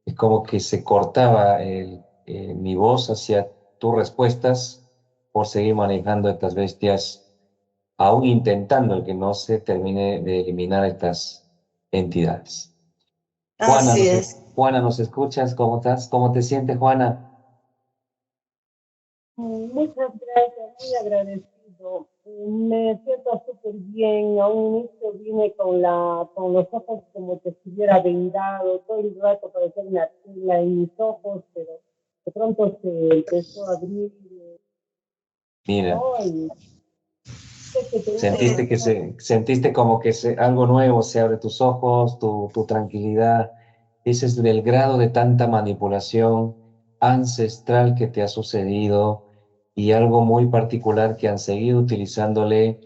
es como que se cortaba mi voz hacia tus respuestas por seguir manejando estas bestias, aún intentando el que no se termine de eliminar estas entidades. Juana, Así es. Juana, ¿nos escuchas? ¿Cómo estás? ¿Cómo te sientes, Juana? Muchas gracias, muy agradecido. Me siento súper bien. A un inicio vine con los ojos como que estuviera vendado, todo el rato parecía una tela en mis ojos, pero de pronto se empezó a abrir, Mira, ¿no? Y sé que tenía sentiste que razón. sentiste como que algo nuevo se abre tus ojos, tu tranquilidad. Ese es el grado de tanta manipulación ancestral que te ha sucedido y algo muy particular que han seguido utilizándole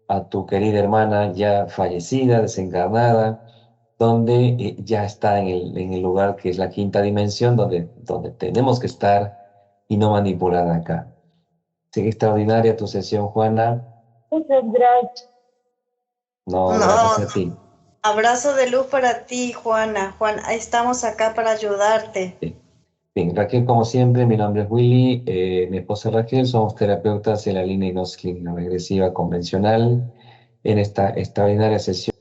a tu querida hermana ya fallecida, desencarnada, donde ya está en el lugar que es la quinta dimensión, donde tenemos que estar y no manipular acá. Sí, extraordinaria tu sesión, Juana. Muchas gracias. No, No, gracias a ti. abrazo de luz para ti, Juana. Juan, estamos acá para ayudarte. Sí. Bien, Raquel, como siempre, mi nombre es Willy, mi esposa Raquel, somos terapeutas en la línea hipnosis clínica regresiva convencional en esta extraordinaria sesión.